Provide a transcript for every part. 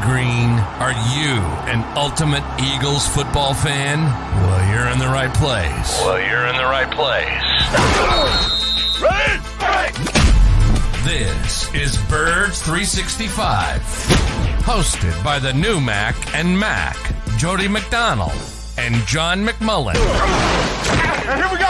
green. Are you an ultimate Eagles football fan? Well, you're in the right place. This is Birds 365, hosted by the new Mac and Mac, Jody McDonald and John McMullen. Here we go!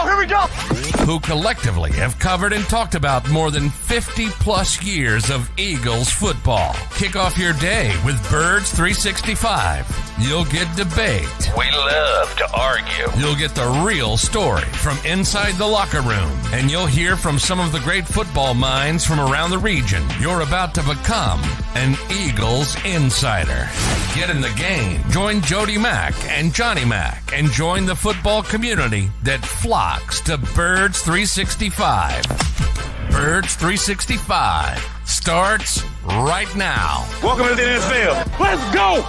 Who collectively have covered and talked about more than 50 plus years of Eagles football. Kick off your day with Birds 365. You'll get debate. We love to argue. You'll get the real story from inside the locker room. And you'll hear from some of the great football minds from around the region. You're about to become an Eagles insider. Get in the game. Join Jody Mack and Johnny Mack and join the football community that flocks to Birds 365. Birds 365 starts right now. Welcome to the NFL. Let's go!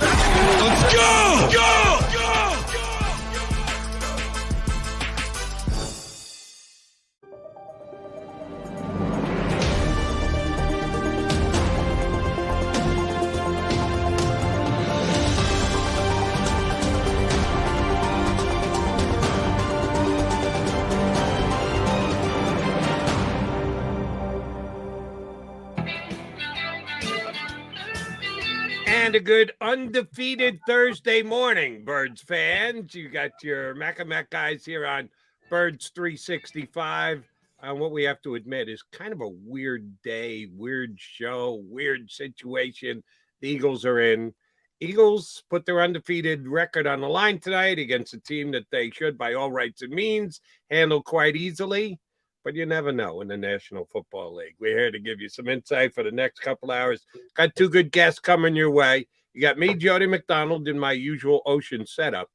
And a good undefeated Thursday morning, Birds fans. You got your Mac and Mac guys here on Birds 365. What we have to admit is kind of a weird day, weird show, weird situation the Eagles are in. Eagles put their undefeated record on the line tonight against a team that they should, by all rights and means, handle quite easily. But you never know in the National Football League. We're here to give you some insight for the next couple hours. Got two good guests coming your way. You got me, Jody McDonald, in my usual ocean setup.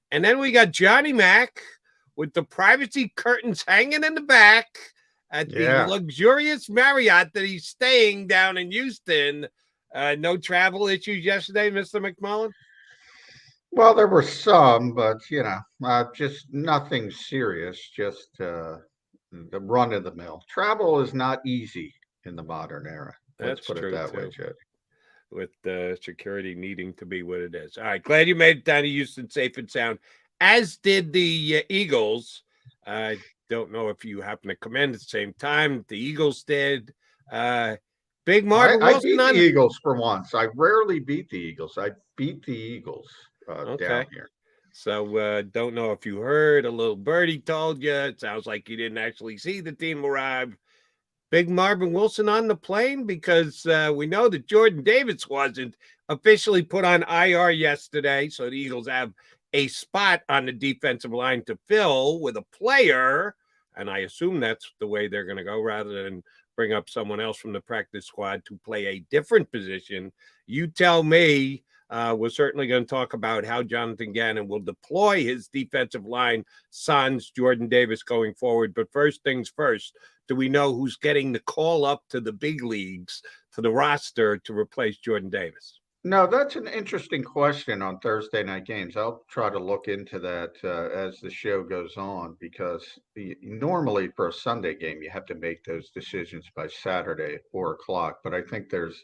And then we got Johnny Mack with the privacy curtains hanging in the back at the luxurious Marriott that he's staying down in Houston. No travel issues yesterday, Mr. McMullen? Well, there were some, but, just nothing serious, just the run of the mill. Travel is not easy in the modern era. Let's put it that way, Jody. With security needing to be what it is. All right, glad you made it down to Houston safe and sound, as did the Eagles. I don't know if you happen to come in at the same time. The Eagles did. Big Marvin I Wilson beat the Eagles for once. I rarely beat the Eagles. I beat the Eagles down here. So don't know if you heard. A little birdie told you. It sounds like you didn't actually see the team arrive. Big Marvin Wilson on the plane, because we know that Jordan Davis wasn't officially put on IR yesterday. So the Eagles have a spot on the defensive line to fill with a player. And I assume that's the way they're going to go, rather than bring up someone else from the practice squad to play a different position. You tell me. We're certainly going to talk about how Jonathan Gannon will deploy his defensive line, sans Jordan Davis, going forward. But first things first, do we know who's getting the call up to the big leagues, to the roster, to replace Jordan Davis? No, that's an interesting question on Thursday night games. I'll try to look into that as the show goes on, because normally for a Sunday game, you have to make those decisions by Saturday at 4:00. But I think there's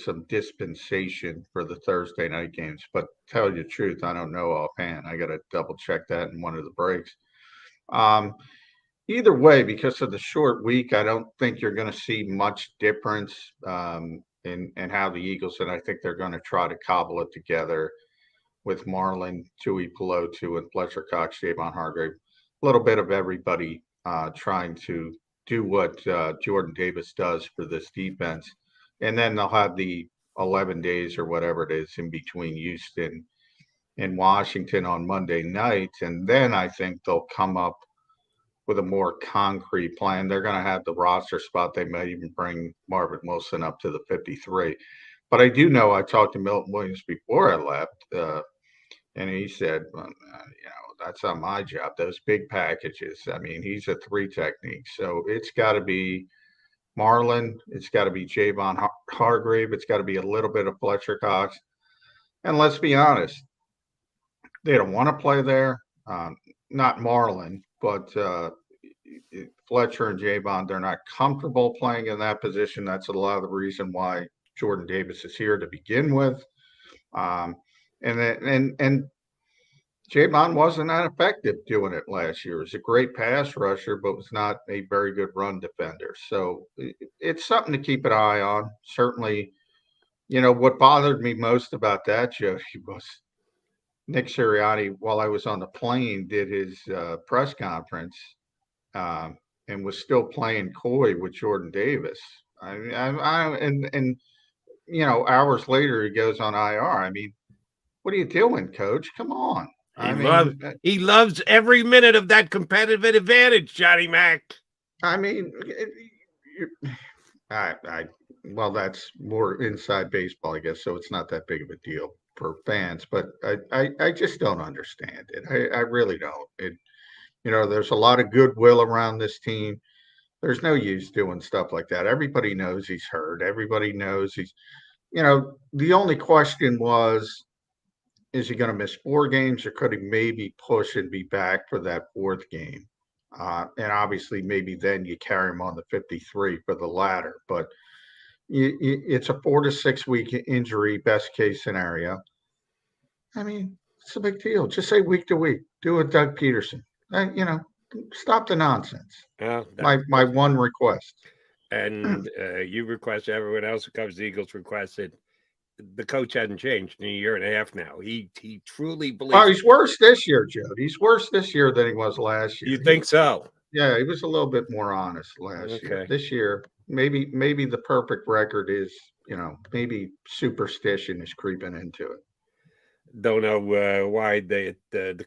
some dispensation for the Thursday night games, but tell you the truth, I don't know offhand. I got to double check that in one of the breaks. Either way, because of the short week, I don't think you're going to see much difference in how the Eagles, and I think they're going to try to cobble it together with Marlon, Tui Pelotu, and Fletcher Cox, Javon Hargrave. A little bit of everybody trying to do what Jordan Davis does for this defense. And then they'll have the 11 days or whatever it is in between Houston and Washington on Monday night. And then I think they'll come up with a more concrete plan. They're going to have the roster spot. They might even bring Marvin Wilson up to the 53. But I do know I talked to Milton Williams before I left, and he said, that's not my job. Those big packages. I mean, he's a 3 technique. So it's got to be Marlon. It's got to be Javon Hargrave. It's got to be a little bit of Fletcher Cox. And let's be honest, they don't want to play there. Not Marlon, but Fletcher and Javon, they're not comfortable playing in that position. That's a lot of the reason why Jordan Davis is here to begin with. And Javon wasn't that effective doing it last year. He was a great pass rusher, but was not a very good run defender. So it's something to keep an eye on. Certainly, what bothered me most about that, Jody, was Nick Sirianni, while I was on the plane, did his press conference and was still playing coy with Jordan Davis. Hours later he goes on IR. I mean, what are you doing, Coach? Come on. He loves every minute of that competitive advantage, Johnny Mac. I mean, well, that's more inside baseball, I guess. So it's not that big of a deal for fans, but I just don't understand it. I really don't. There's a lot of goodwill around this team. There's no use doing stuff like that. Everybody knows he's hurt. Everybody knows the only question was, is he going to miss 4 games, or could he maybe push and be back for that 4th game? And obviously maybe then you carry him on the 53 for the latter, but it's a 4 to 6 week injury, best case scenario. I mean, it's a big deal. Just say week to week. Do it, Doug Peterson. Stop the nonsense. My one request. And you request, everyone else who covers the Eagles requested. The coach hasn't changed in a year and a half now. He truly believes. Oh, he's worse this year, Joe. He's worse this year than he was last year. You think so? Yeah, he was a little bit more honest last year. This year, maybe the perfect record is, maybe superstition is creeping into it. Don't know why the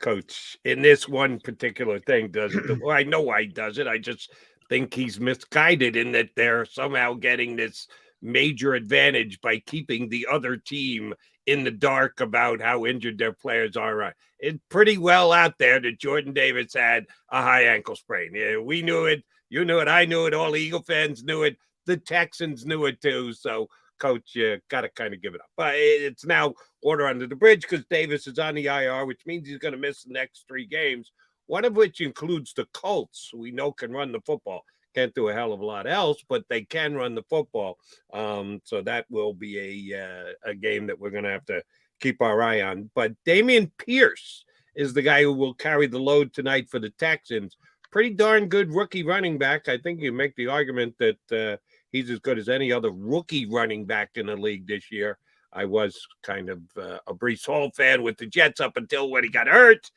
coach in this one particular thing does it. Well, I know why he does it. I just think he's misguided in that they're somehow getting this major advantage by keeping the other team in the dark about how injured their players are. It's pretty well out there that Jordan Davis had a high ankle sprain. Yeah, we knew it. You knew it. I knew it. All the Eagle fans knew it. The Texans knew it too. So, Coach, you got to kind of give it up. But it's now water under the bridge because Davis is on the IR, which means he's going to miss the next 3 games, one of which includes the Colts, who we know can run the football. Can't do a hell of a lot else, but they can run the football. So that will be a game that we're going to have to keep our eye on. But Dameon Pierce is the guy who will carry the load tonight for the Texans. Pretty darn good rookie running back. I think you make the argument that he's as good as any other rookie running back in the league this year. I was kind of a Breece Hall fan with the Jets up until when he got hurt.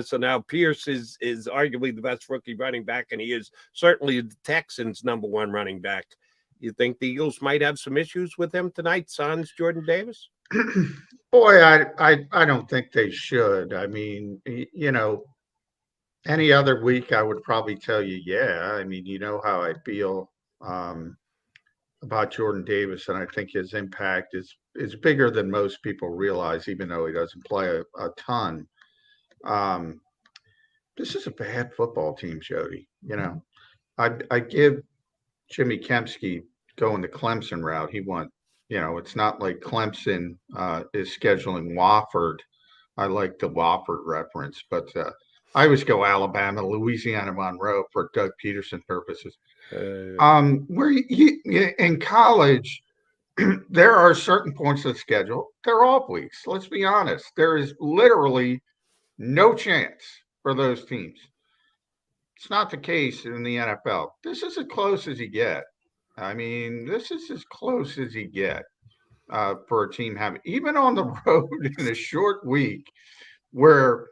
So now Pierce is arguably the best rookie running back, and he is certainly the Texans' number 1 running back. You think the Eagles might have some issues with him tonight, sans Jordan Davis? Boy, I don't think they should. I mean, any other week I would probably tell you, yeah. I mean, you know how I feel about Jordan Davis, and I think his impact is bigger than most people realize, even though he doesn't play a ton. This is a bad football team, Jody. I give Jimmy Kempski going the Clemson route. He won. It's not like Clemson is scheduling Wofford. I like the Wofford reference, but I always go Alabama, Louisiana Monroe for Doug Peterson purposes. Where in college, there are certain points of the schedule. They're off weeks. Let's be honest. There is literally no chance for those teams. It's not the case in the NFL. This is as close as you get. I mean, this is as close as you get for a team having, even on the road in a short week, where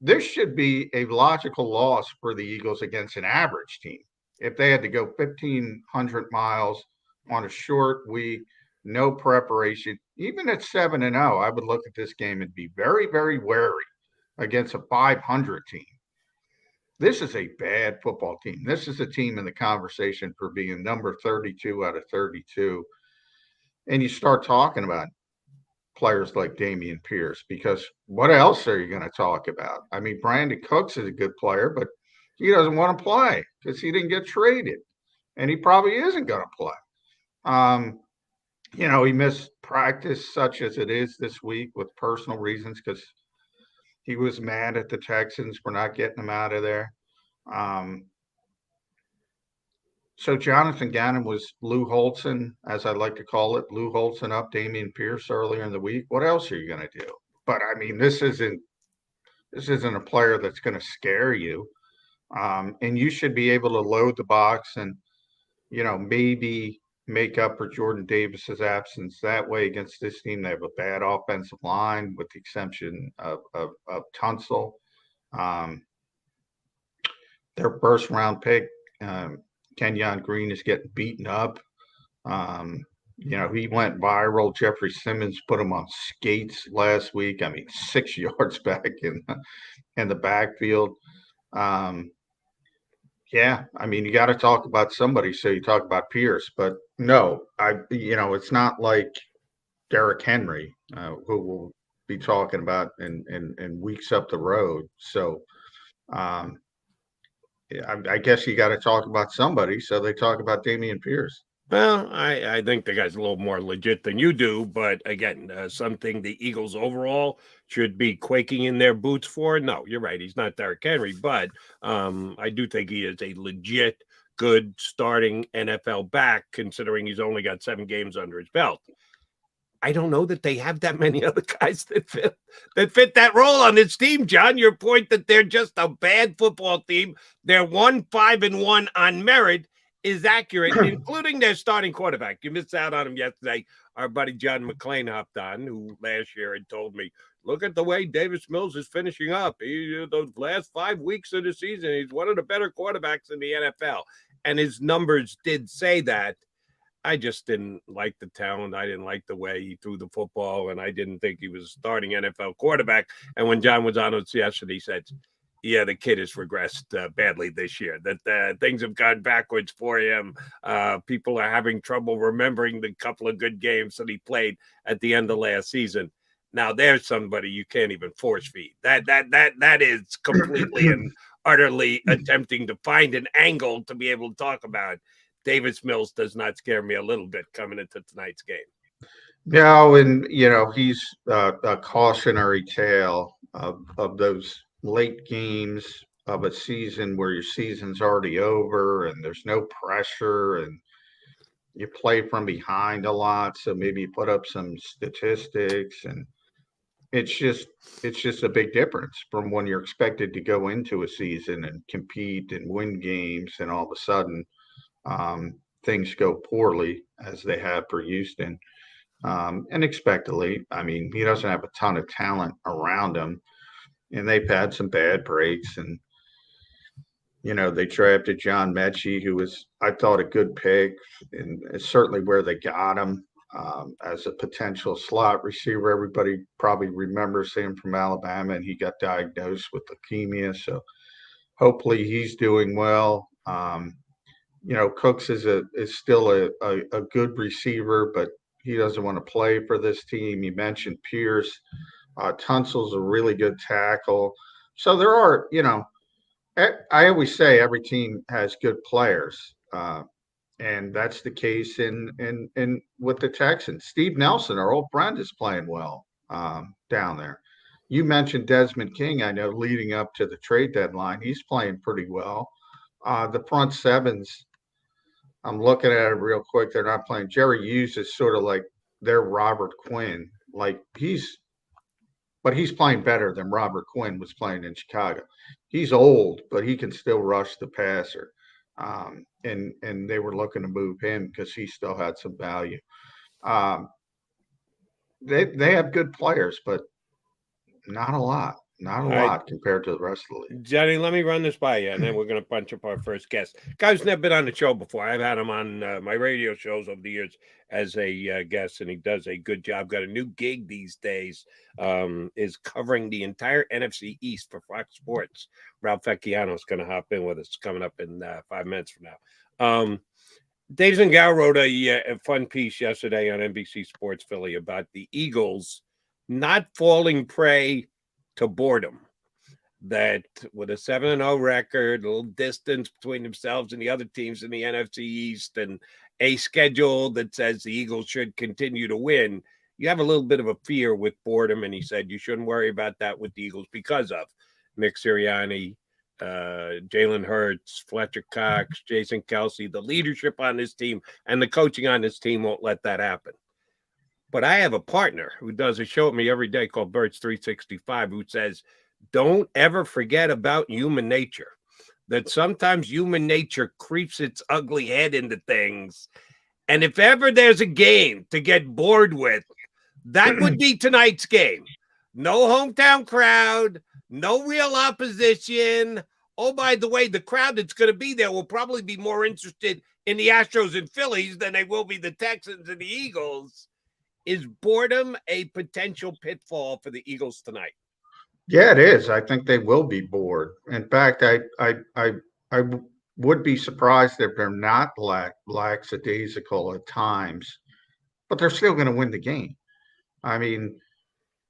this should be a logical loss for the Eagles against an average team. If they had to go 1,500 miles on a short week, no preparation, even at 7-0, I would look at this game and be very, very wary against a 500 team. This is a bad football team. This is a team in the conversation for being number 32 out of 32. And you start talking about players like Dameon Pierce, because what else are you going to talk about? I mean, Brandon Cooks is a good player, but he doesn't want to play because he didn't get traded, and he probably isn't going to play. He missed practice such as it is this week with personal reasons because he was mad at the Texans for not getting him out of there. So Jonathan Gannon was Lou Holtzen, as I like to call it, Lou Holtzen up Dameon Pierce earlier in the week. What else are you going to do? But I mean, this isn't a player that's going to scare you. And you should be able to load the box and, maybe make up for Jordan Davis's absence that way against this team. They have a bad offensive line with the exception of Tunsil. Their first round pick, Kenyon Green, is getting beaten up. He went viral. Jeffrey Simmons put him on skates last week. I mean, 6 yards back in the backfield. Yeah, I mean, you got to talk about somebody. So you talk about Pierce, but no, it's not like Derrick Henry, who we'll be talking about in weeks up the road. So, I guess you got to talk about somebody. So they talk about Dameon Pierce. Well, I think the guy's a little more legit than you do, but again, something the Eagles overall should be quaking in their boots for. No, you're right. He's not Derrick Henry, but I do think he is a legit, good starting NFL back, considering he's only got 7 games under his belt. I don't know that they have that many other guys that fit that role on this team, John. Your point that they're just a bad football team. They're 1-5-1 on merit is accurate, including their starting quarterback. You missed out on him yesterday. Our buddy John McMullen hopped on, who last year had told me, look at the way Davis Mills is finishing up. Those last 5 weeks of the season, he's one of the better quarterbacks in the NFL. And his numbers did say that. I just didn't like the talent. I didn't like the way he threw the football, and I didn't think he was a starting NFL quarterback. And when John was on us yesterday, he said, yeah, the kid has regressed badly this year, that things have gone backwards for him. People are having trouble remembering the couple of good games that he played at the end of last season. Now, there's somebody you can't even force feed. That is completely and utterly attempting to find an angle to be able to talk about. Davis Mills does not scare me a little bit coming into tonight's game. No, and he's a cautionary tale of those late games of a season where your season's already over and there's no pressure and you play from behind a lot. So maybe you put up some statistics, and it's just a big difference from when you're expected to go into a season and compete and win games, and all of a sudden things go poorly, as they have for Houston. Unexpectedly. I mean, he doesn't have a ton of talent around him, and they've had some bad breaks. And, they drafted John Mechie, who was, I thought, a good pick, and it's certainly where they got him as a potential slot receiver. Everybody probably remembers him from Alabama, and he got diagnosed with leukemia. So hopefully he's doing well. Cooks is still a good receiver, but he doesn't want to play for this team. You mentioned Pierce. Tunsil's a really good tackle. So there are, I always say every team has good players. And that's the case in with the Texans. Steve Nelson, our old friend, is playing well down there. You mentioned Desmond King. I know leading up to the trade deadline, he's playing pretty well. The front sevens, I'm looking at it real quick. They're not playing. Jerry Hughes is sort of like their Robert Quinn. But he's playing better than Robert Quinn was playing in Chicago. He's old, but he can still rush the passer. And they were looking to move him because he still had some value. They have good players, but not a lot. Not a lot compared to the rest of the league. Johnny, let me run this by you, and then we're going to punch up our first guest. Guy's never been on the show before. I've had him on my radio shows over the years as a guest, and he does a good job. Got a new gig these days, is covering the entire NFC East for Fox Sports. Ralph Vecchiano is going to hop in with us coming up in 5 minutes from now. DeSean Watson wrote a fun piece yesterday on NBC Sports Philly about the Eagles not falling prey to boredom, that with a 7-0 record, a little distance between themselves and the other teams in the NFC East, and a schedule that says the Eagles should continue to win, you have a little bit of a fear with boredom. And he said you shouldn't worry about that with the Eagles because of Nick Sirianni, Jalen Hurts, Fletcher Cox, Jason Kelsey, the leadership on this team and the coaching on this team won't let that happen. But I have a partner who does a show with me every day called Birds 365 who says, don't ever forget about human nature, that sometimes human nature creeps its ugly head into things. And if ever there's a game to get bored with, that would be tonight's game. No hometown crowd, no real opposition. Oh, by the way, the crowd that's going to be there will probably be more interested in the Astros and Phillies than they will be the Texans and the Eagles. Is boredom a potential pitfall for the Eagles tonight? Yeah, it is. I think they will be bored. In fact, I would be surprised if they're not lackadaisical at times, but they're still going to win the game. I mean,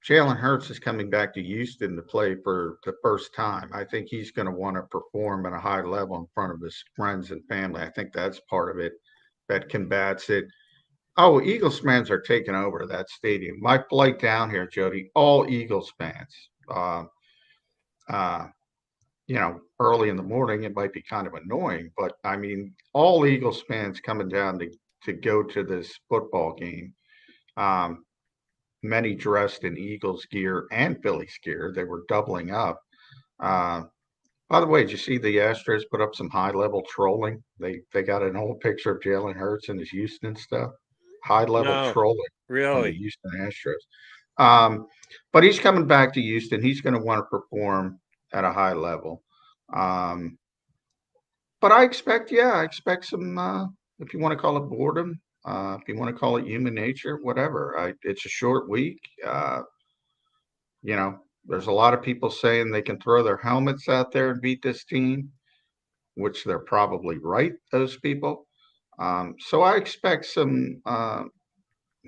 Jalen Hurts is coming back to Houston to play for the first time. I think he's going to want to perform at a high level in front of his friends and family. I think that's part of it that combats it. Oh, Eagles fans are taking over that stadium. My flight down here, Jody, all Eagles fans. Early in the morning, it might be kind of annoying, but I mean, all Eagles fans coming down to go to this football game. Many dressed in Eagles gear and Phillies gear. They were doubling up. By the way, did you see the Astros put up some high-level trolling? They got an old picture of Jalen Hurts and his Houston stuff. High-level trolling from the Houston Astros. But he's coming back to Houston. He's going to want to perform at a high level. But I expect some, if you want to call it boredom, if you want to call it human nature, whatever. It's a short week. There's a lot of people saying they can throw their helmets out there and beat this team, which they're probably right, those people. So I expect some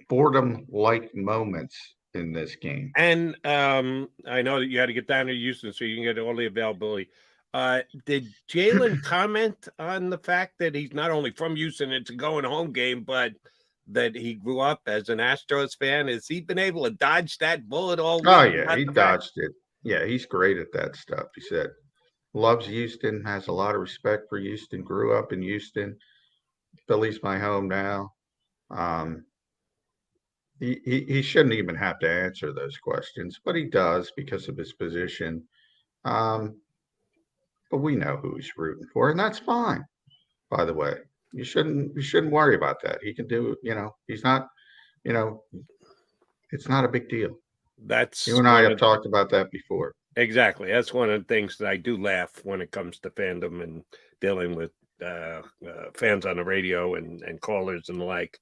boredom-like moments in this game. And I know that you had to get down to Houston so you can get all the availability. Did Jalen comment on the fact that he's not only from Houston, it's a going-home game, but that he grew up as an Astros fan? Has he been able to dodge that bullet all week? Oh, yeah, he dodged it. Yeah, he's great at that stuff. He said, loves Houston, has a lot of respect for Houston, grew up in Houston. Philly's my home now. He shouldn't even have to answer those questions, but he does because of his position. But we know who he's rooting for, and that's fine. By the way, you shouldn't worry about that. He can do, he's not, it's not a big deal. You and I have talked about that before. Exactly. That's one of the things that I do laugh when it comes to fandom and dealing with fans on the radio and callers and the like.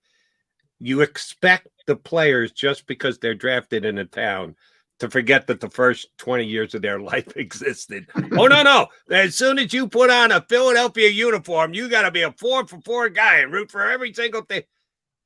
You expect the players, just because they're drafted in a town, to forget that the first 20 years of their life existed. Oh, no. As soon as you put on a Philadelphia uniform, you got to be a 4-for-4 guy and root for every single thing.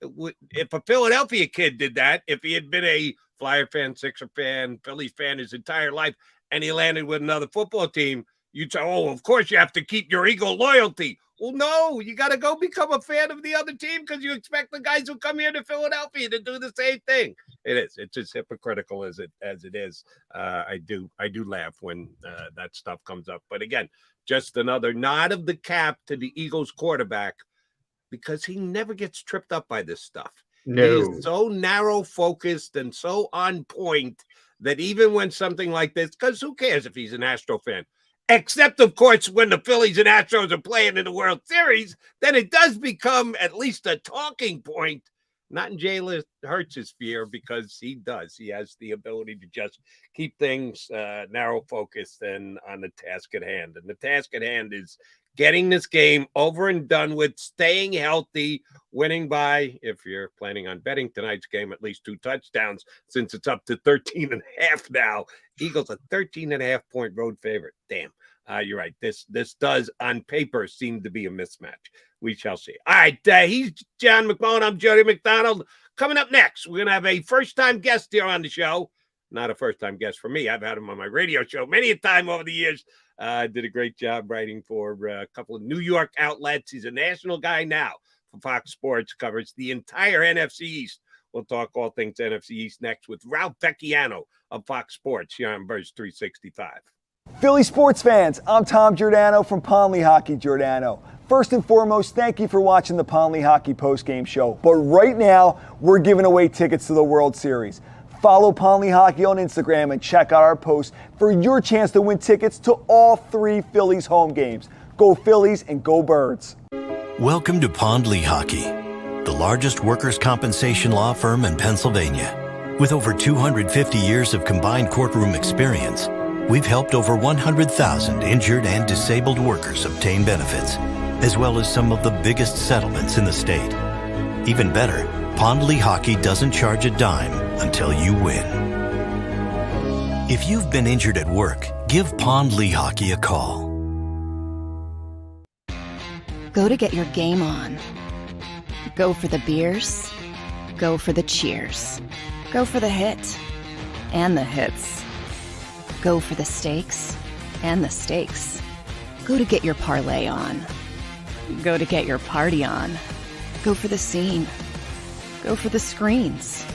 If a Philadelphia kid did that, if he had been a Flyer fan, Sixer fan, Phillies fan his entire life, and he landed with another football team, you'd say, oh, of course you have to keep your Eagle loyalty. Well, no, you got to go become a fan of the other team because you expect the guys who come here to Philadelphia to do the same thing. It is. It's as hypocritical as it is. I do laugh when that stuff comes up. But again, just another nod of the cap to the Eagles quarterback, because he never gets tripped up by this stuff. No. He's so narrow focused and so on point that even when something like this, because who cares if he's an Astro fan? Except, of course, when the Phillies and Astros are playing in the World Series, then it does become at least a talking point. Not in Jalen Hurts' sphere, because he does. He has the ability to just keep things narrow focused and on the task at hand. And the task at hand is getting this game over and done with, staying healthy, winning by, if you're planning on betting tonight's game, at least 2 touchdowns, since it's up to 13.5 now. Eagles a 13.5 point road favorite. Damn. You're right. This does on paper seem to be a mismatch. We shall see. All right. He's John McMullen. I'm Jody McDonald. Coming up next, we're going to have a first-time guest here on the show. Not a first-time guest for me. I've had him on my radio show many a time over the years. Did a great job writing for a couple of New York outlets. He's a national guy now for Fox Sports, covers the entire NFC East. We'll talk all things NFC East next with Ralph Vecchiano of Fox Sports here on Birds 365. Philly sports fans, I'm Tom Giordano from Pondley Hockey Giordano. First and foremost, thank you for watching the Pondley Hockey postgame show. But right now, we're giving away tickets to the World Series. Follow Pondley Hockey on Instagram and check out our posts for your chance to win tickets to all 3 Phillies home games. Go Phillies and go Birds. Welcome to Pondley Hockey, the largest workers' compensation law firm in Pennsylvania. With over 250 years of combined courtroom experience, we've helped over 100,000 injured and disabled workers obtain benefits, as well as some of the biggest settlements in the state. Even better, Pondley Hockey doesn't charge a dime until you win. If you've been injured at work, give Pondley Hockey a call. Go to get your game on. Go for the beers. Go for the cheers. Go for the hit and the hits. Go for the stakes and the stakes. Go to get your parlay on. Go to get your party on. Go for the scene. Go for the screens.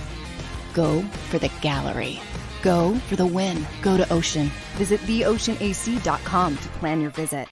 Go for the gallery. Go for the win. Go to Ocean. Visit theoceanac.com to plan your visit.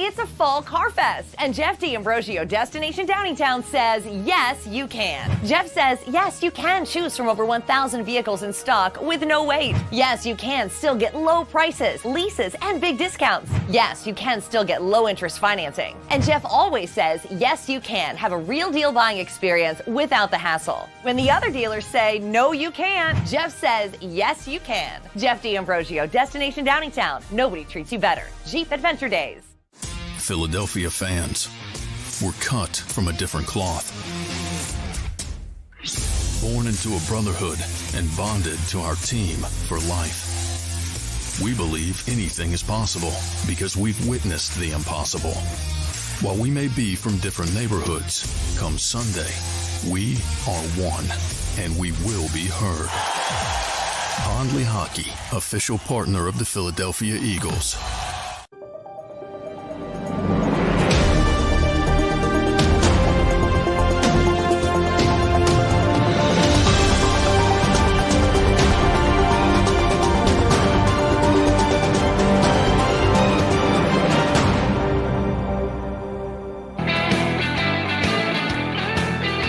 It's a fall car fest, and Jeff D'Ambrosio, Destination Downingtown, says, yes, you can. Jeff says, yes, you can choose from over 1,000 vehicles in stock with no wait. Yes, you can still get low prices, leases, and big discounts. Yes, you can still get low interest financing. And Jeff always says, yes, you can have a real deal buying experience without the hassle. When the other dealers say, no, you can't, Jeff says, yes, you can. Jeff D'Ambrosio, Destination Downingtown. Nobody treats you better. Jeep Adventure Days. Philadelphia fans, we're cut from a different cloth. Born into a brotherhood and bonded to our team for life. We believe anything is possible because we've witnessed the impossible. While we may be from different neighborhoods, come Sunday, we are one, and we will be heard. Pondley Hockey, official partner of the Philadelphia Eagles.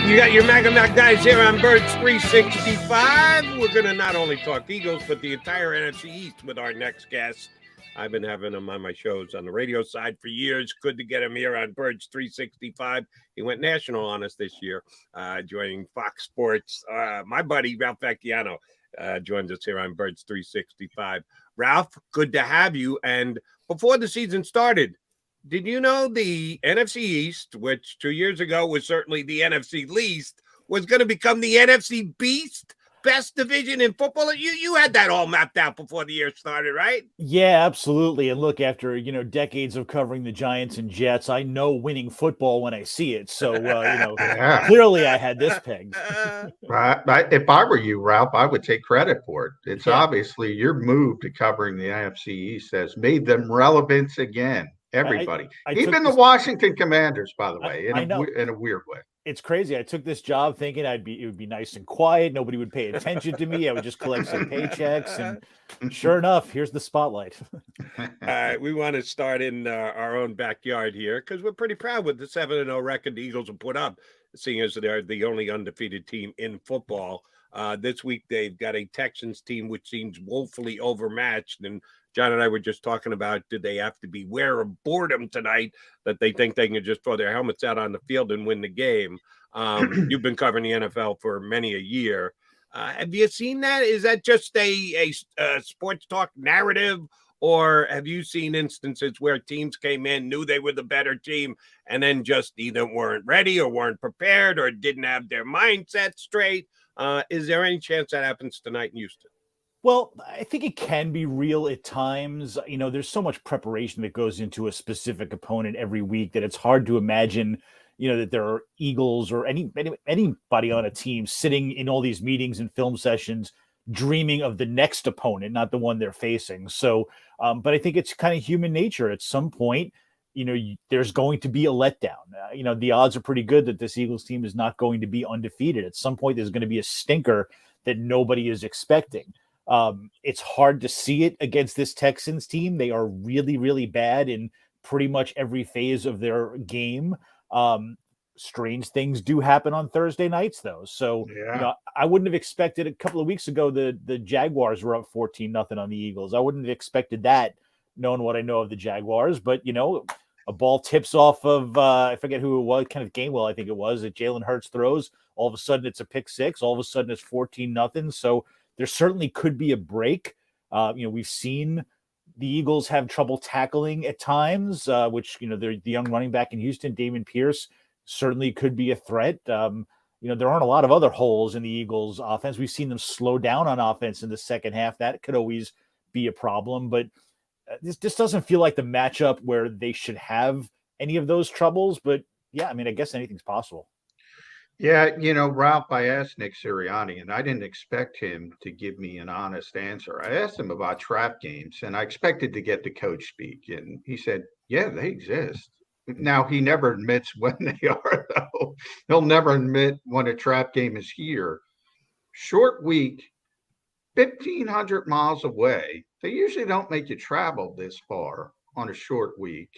You got your Mac guys here on Birds 365. We're going to not only talk Eagles, but the entire NFC East with our next guest. I've been having him on my shows on the radio side for years. Good to get him here on Birds 365. He went national on us this year, joining Fox Sports. My buddy, Ralph Vecchiano, joins us here on Birds 365. Ralph, good to have you. And before the season started, did you know the NFC East, which 2 years ago was certainly the NFC least, was going to become the NFC Beast? Best division in football? You had that all mapped out before the year started, right? Yeah, absolutely. And look, after, decades of covering the Giants and Jets, I know winning football when I see it. So, clearly I had this pegged. If I were you, Ralph, I would take credit for it. It's obviously your move to covering the NFC East has made them relevant again. Everybody, even the Washington Commanders, by the way, in a weird way. It's crazy. I took this job thinking it would be nice and quiet. Nobody would pay attention to me. I would just collect some paychecks, and sure enough, here's the spotlight. We want to start in our own backyard here because we're pretty proud with the 7-0 record the Eagles will put up, seeing as they're the only undefeated team in football. This week they've got a Texans team which seems woefully overmatched, and John and I were just talking about, did they have to beware of boredom tonight that they think they can just throw their helmets out on the field and win the game? You've been covering the NFL for many a year. Have you seen that? Is that just a sports talk narrative, or have you seen instances where teams came in, knew they were the better team, and then just either weren't ready or weren't prepared or didn't have their mindset straight? Is there any chance that happens tonight in Houston? Well, I think it can be real at times. There's so much preparation that goes into a specific opponent every week that it's hard to imagine, that there are Eagles or anybody on a team sitting in all these meetings and film sessions dreaming of the next opponent, not the one they're facing. So, but I think it's kind of human nature. At some point, there's going to be a letdown. The odds are pretty good that this Eagles team is not going to be undefeated. At some point, there's going to be a stinker that nobody is expecting. It's hard to see it against this Texans team. They are really, really bad in pretty much every phase of their game. Strange things do happen on Thursday nights, though. So, I wouldn't have expected a couple of weeks ago the Jaguars were up 14-0 on the Eagles. I wouldn't have expected that, knowing what I know of the Jaguars. But, a ball tips off of, I forget who it was, Kenneth Gainwell, I think it was, that Jalen Hurts throws. All of a sudden, it's a pick six. All of a sudden, it's 14-0. So, there certainly could be a break. We've seen the Eagles have trouble tackling at times, which, the young running back in Houston, Dameon Pierce, certainly could be a threat. There aren't a lot of other holes in the Eagles' offense. We've seen them slow down on offense in the second half. That could always be a problem. But this doesn't feel like the matchup where they should have any of those troubles. But, yeah, I guess anything's possible. Yeah, Ralph, I asked Nick Sirianni, and I didn't expect him to give me an honest answer. I asked him about trap games, and I expected to get the coach speak, and he said, yeah, they exist. Now, he never admits when they are, though. He'll never admit when a trap game is here. Short week, 1,500 miles away. They usually don't make you travel this far on a short week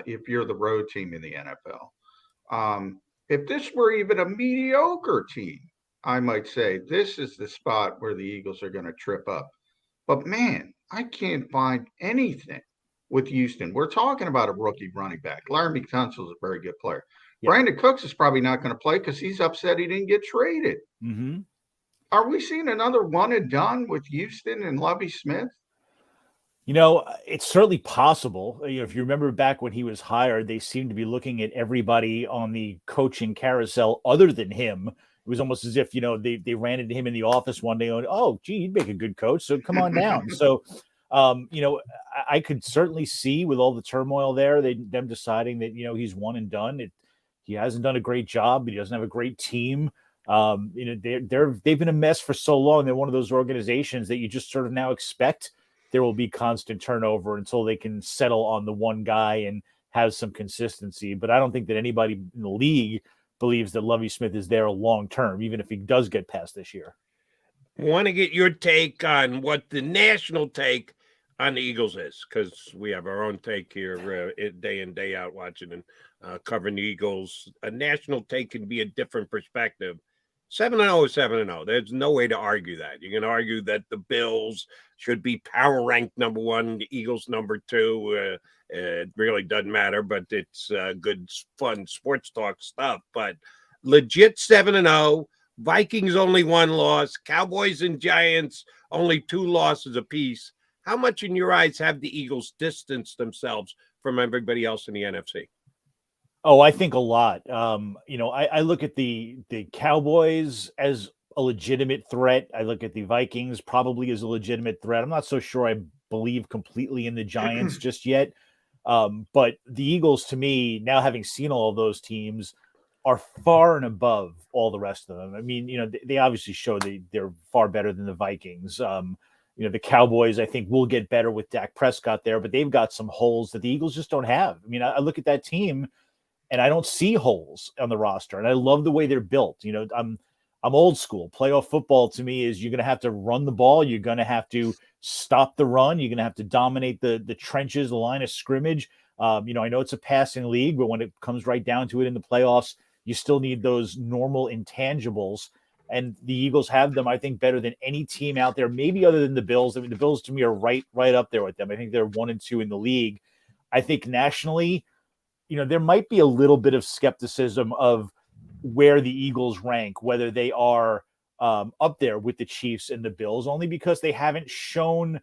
if you're the road team in the NFL. If this were even a mediocre team, I might say this is the spot where the Eagles are going to trip up. But, man, I can't find anything with Houston. We're talking about a rookie running back. Larry Tunsil is a very good player. Yeah. Brandon Cooks is probably not going to play because he's upset he didn't get traded. Mm-hmm. Are we seeing another one and done with Houston and Lovie Smith? It's certainly possible. If you remember back when he was hired, they seemed to be looking at everybody on the coaching carousel other than him. It was almost as if, they ran into him in the office one day and, oh, gee, you'd make a good coach, so come on down. So, I could certainly see with all the turmoil there, them deciding that, he's one and done. He hasn't done a great job, but he doesn't have a great team. They've been a mess for so long. They're one of those organizations that you just sort of now expect there will be constant turnover until they can settle on the one guy and have some consistency. But I don't think that anybody in the league believes that Lovie Smith is there long term, even if he does get past this year. I want to get your take on what the national take on the Eagles is, because we have our own take here day in, day out, watching and covering the Eagles. A national take can be a different perspective. 7-0 is 7-0. There's no way to argue that. You can argue that the Bills should be power ranked number one, the Eagles number two. It really doesn't matter, but it's good, fun sports talk stuff. But legit 7-0. Vikings only one loss. Cowboys and Giants only two losses apiece. How much in your eyes have the Eagles distanced themselves from everybody else in the NFC? Oh, I think a lot. I look at the Cowboys as a legitimate threat. I look at the Vikings probably as a legitimate threat. I'm not so sure I believe completely in the Giants just yet. But the Eagles, to me, now having seen all of those teams, are far and above all the rest of them. They obviously show they're far better than the Vikings. The Cowboys, I think, will get better with Dak Prescott there, but they've got some holes that the Eagles just don't have. I look at that team and I don't see holes on the roster, and I love the way they're built. I'm old school. Playoff football to me is you're going to have to run the ball. You're going to have to stop the run. You're going to have to dominate the trenches, the line of scrimmage. I know it's a passing league, but when it comes right down to it in the playoffs, you still need those normal intangibles. And the Eagles have them, I think, better than any team out there, maybe other than the Bills. The Bills to me are right up there with them. I think they're 1 and 2 in the league. I think nationally, there might be a little bit of skepticism of where the Eagles rank, whether they are up there with the Chiefs and the Bills, only because they haven't shown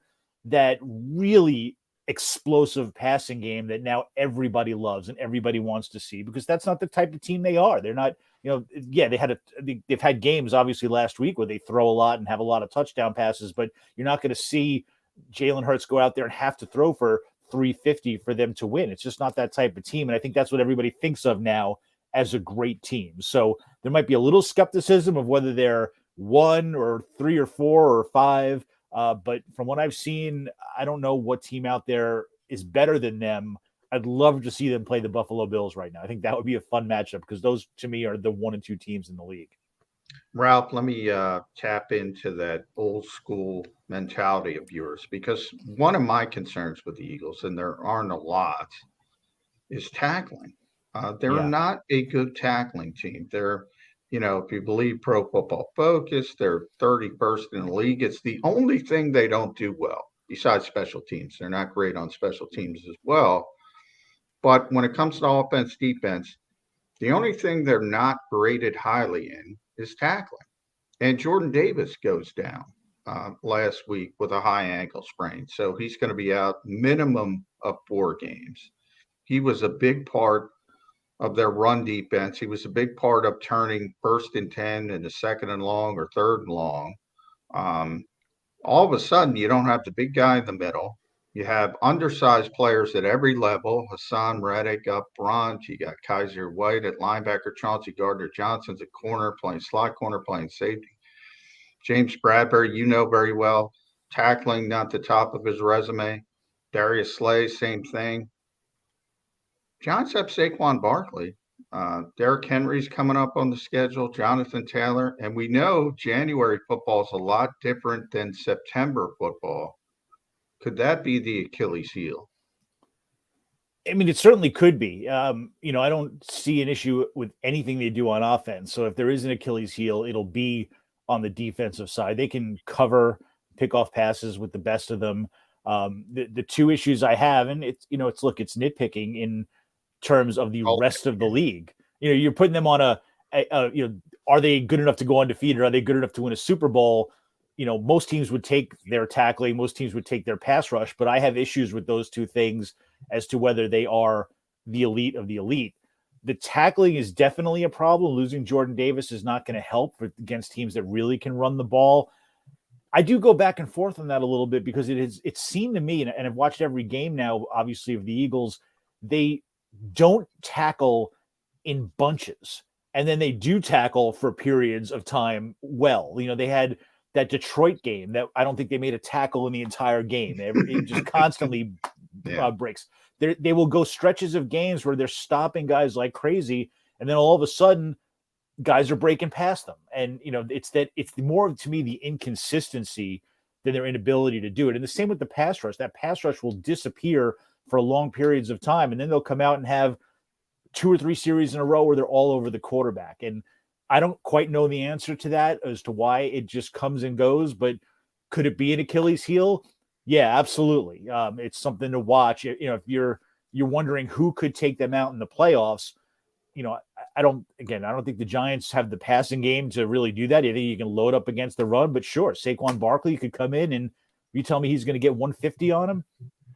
that really explosive passing game that now everybody loves and everybody wants to see, because that's not the type of team they are. They're not Yeah, they've had games obviously last week where they throw a lot and have a lot of touchdown passes, but you're not going to see Jalen Hurts go out there and have to throw for 350 for them to win. It's just not that type of team. And I think that's what everybody thinks of now as a great team. So there might be a little skepticism of whether they're 1 or 3 or 4 or 5. But from what I've seen, I don't know what team out there is better than them. I'd love to see them play the Buffalo Bills right now. I think that would be a fun matchup because those, to me, are the 1 and 2 teams in the league. Ralph, let me tap into that old school mentality of yours, because one of my concerns with the Eagles, and there aren't a lot, is tackling. They're not a good tackling team. They're, if you believe Pro Football Focus, they're 31st in the league. It's the only thing they don't do well besides special teams. They're not great on special teams as well. But when it comes to offense, defense, the only thing they're not rated highly in is tackling. And Jordan Davis goes down last week with a high ankle sprain. So he's going to be out minimum of 4 games. He was a big part of their run defense. He was a big part of turning 1st and 10 into 2nd and long or 3rd and long. All of a sudden, you don't have the big guy in the middle. You have undersized players at every level. Hassan Reddick up front. You got Kaiser White at linebacker. Chauncey Gardner-Johnson's at corner, playing slot corner, playing safety. James Bradbury, very well, tackling not the top of his resume. Darius Slay, same thing. Giants have Saquon Barkley. Derrick Henry's coming up on the schedule, Jonathan Taylor. And we know January football is a lot different than September football. Could that be the Achilles heel? I mean, it certainly could be. I don't see an issue with anything they do on offense. So if there is an Achilles heel, it'll be on the defensive side. They can cover pickoff passes with the best of them. The 2 issues I have, and it's nitpicking in terms of the rest of the league. You're putting them on are they good enough to go undefeated? Are they good enough to win a Super Bowl? Most teams would take their tackling, most teams would take their pass rush, but I have issues with those 2 things as to whether they are the elite of the elite. The tackling is definitely a problem. Losing Jordan Davis is not going to help against teams that really can run the ball. I do go back and forth on that a little bit because it's seemed to me, and I've watched every game now, obviously, of the Eagles, they don't tackle in bunches. And then they do tackle for periods of time well. They had that Detroit game that I don't think they made a tackle in the entire game. It just constantly breaks. They will go stretches of games where they're stopping guys like crazy, and then all of a sudden, guys are breaking past them. And it's more to me the inconsistency than their inability to do it. And the same with the pass rush. That pass rush will disappear for long periods of time, and then they'll come out and have 2 or 3 series in a row where they're all over the quarterback. And I don't quite know the answer to that as to why it just comes and goes, but could it be an Achilles heel? Yeah, absolutely. It's something to watch. If you're wondering who could take them out in the playoffs, I don't think the Giants have the passing game to really do that. I think you can load up against the run, but sure, Saquon Barkley could come in, and you tell me he's going to get 150 on him,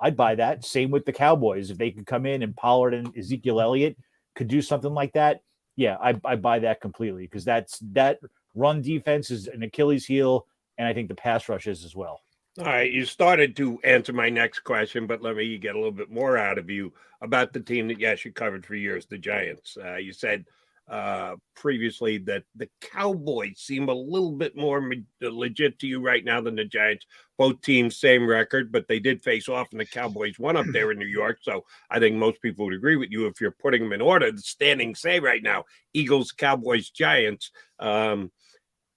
I'd buy that. Same with the Cowboys. If they could come in and Pollard and Ezekiel Elliott could do something like that, yeah, I buy that completely, because that run defense is an Achilles heel, and I think the pass rush is as well. All right, you started to answer my next question, but let me get a little bit more out of you about the team that, yes, you covered for years, the Giants. You said previously that the Cowboys seem a little bit more legit to you right now than the Giants. Both teams, same record, but they did face off, and the Cowboys won up there in New York. So I think most people would agree with you if you're putting them in order. The standings say right now, Eagles, Cowboys, Giants.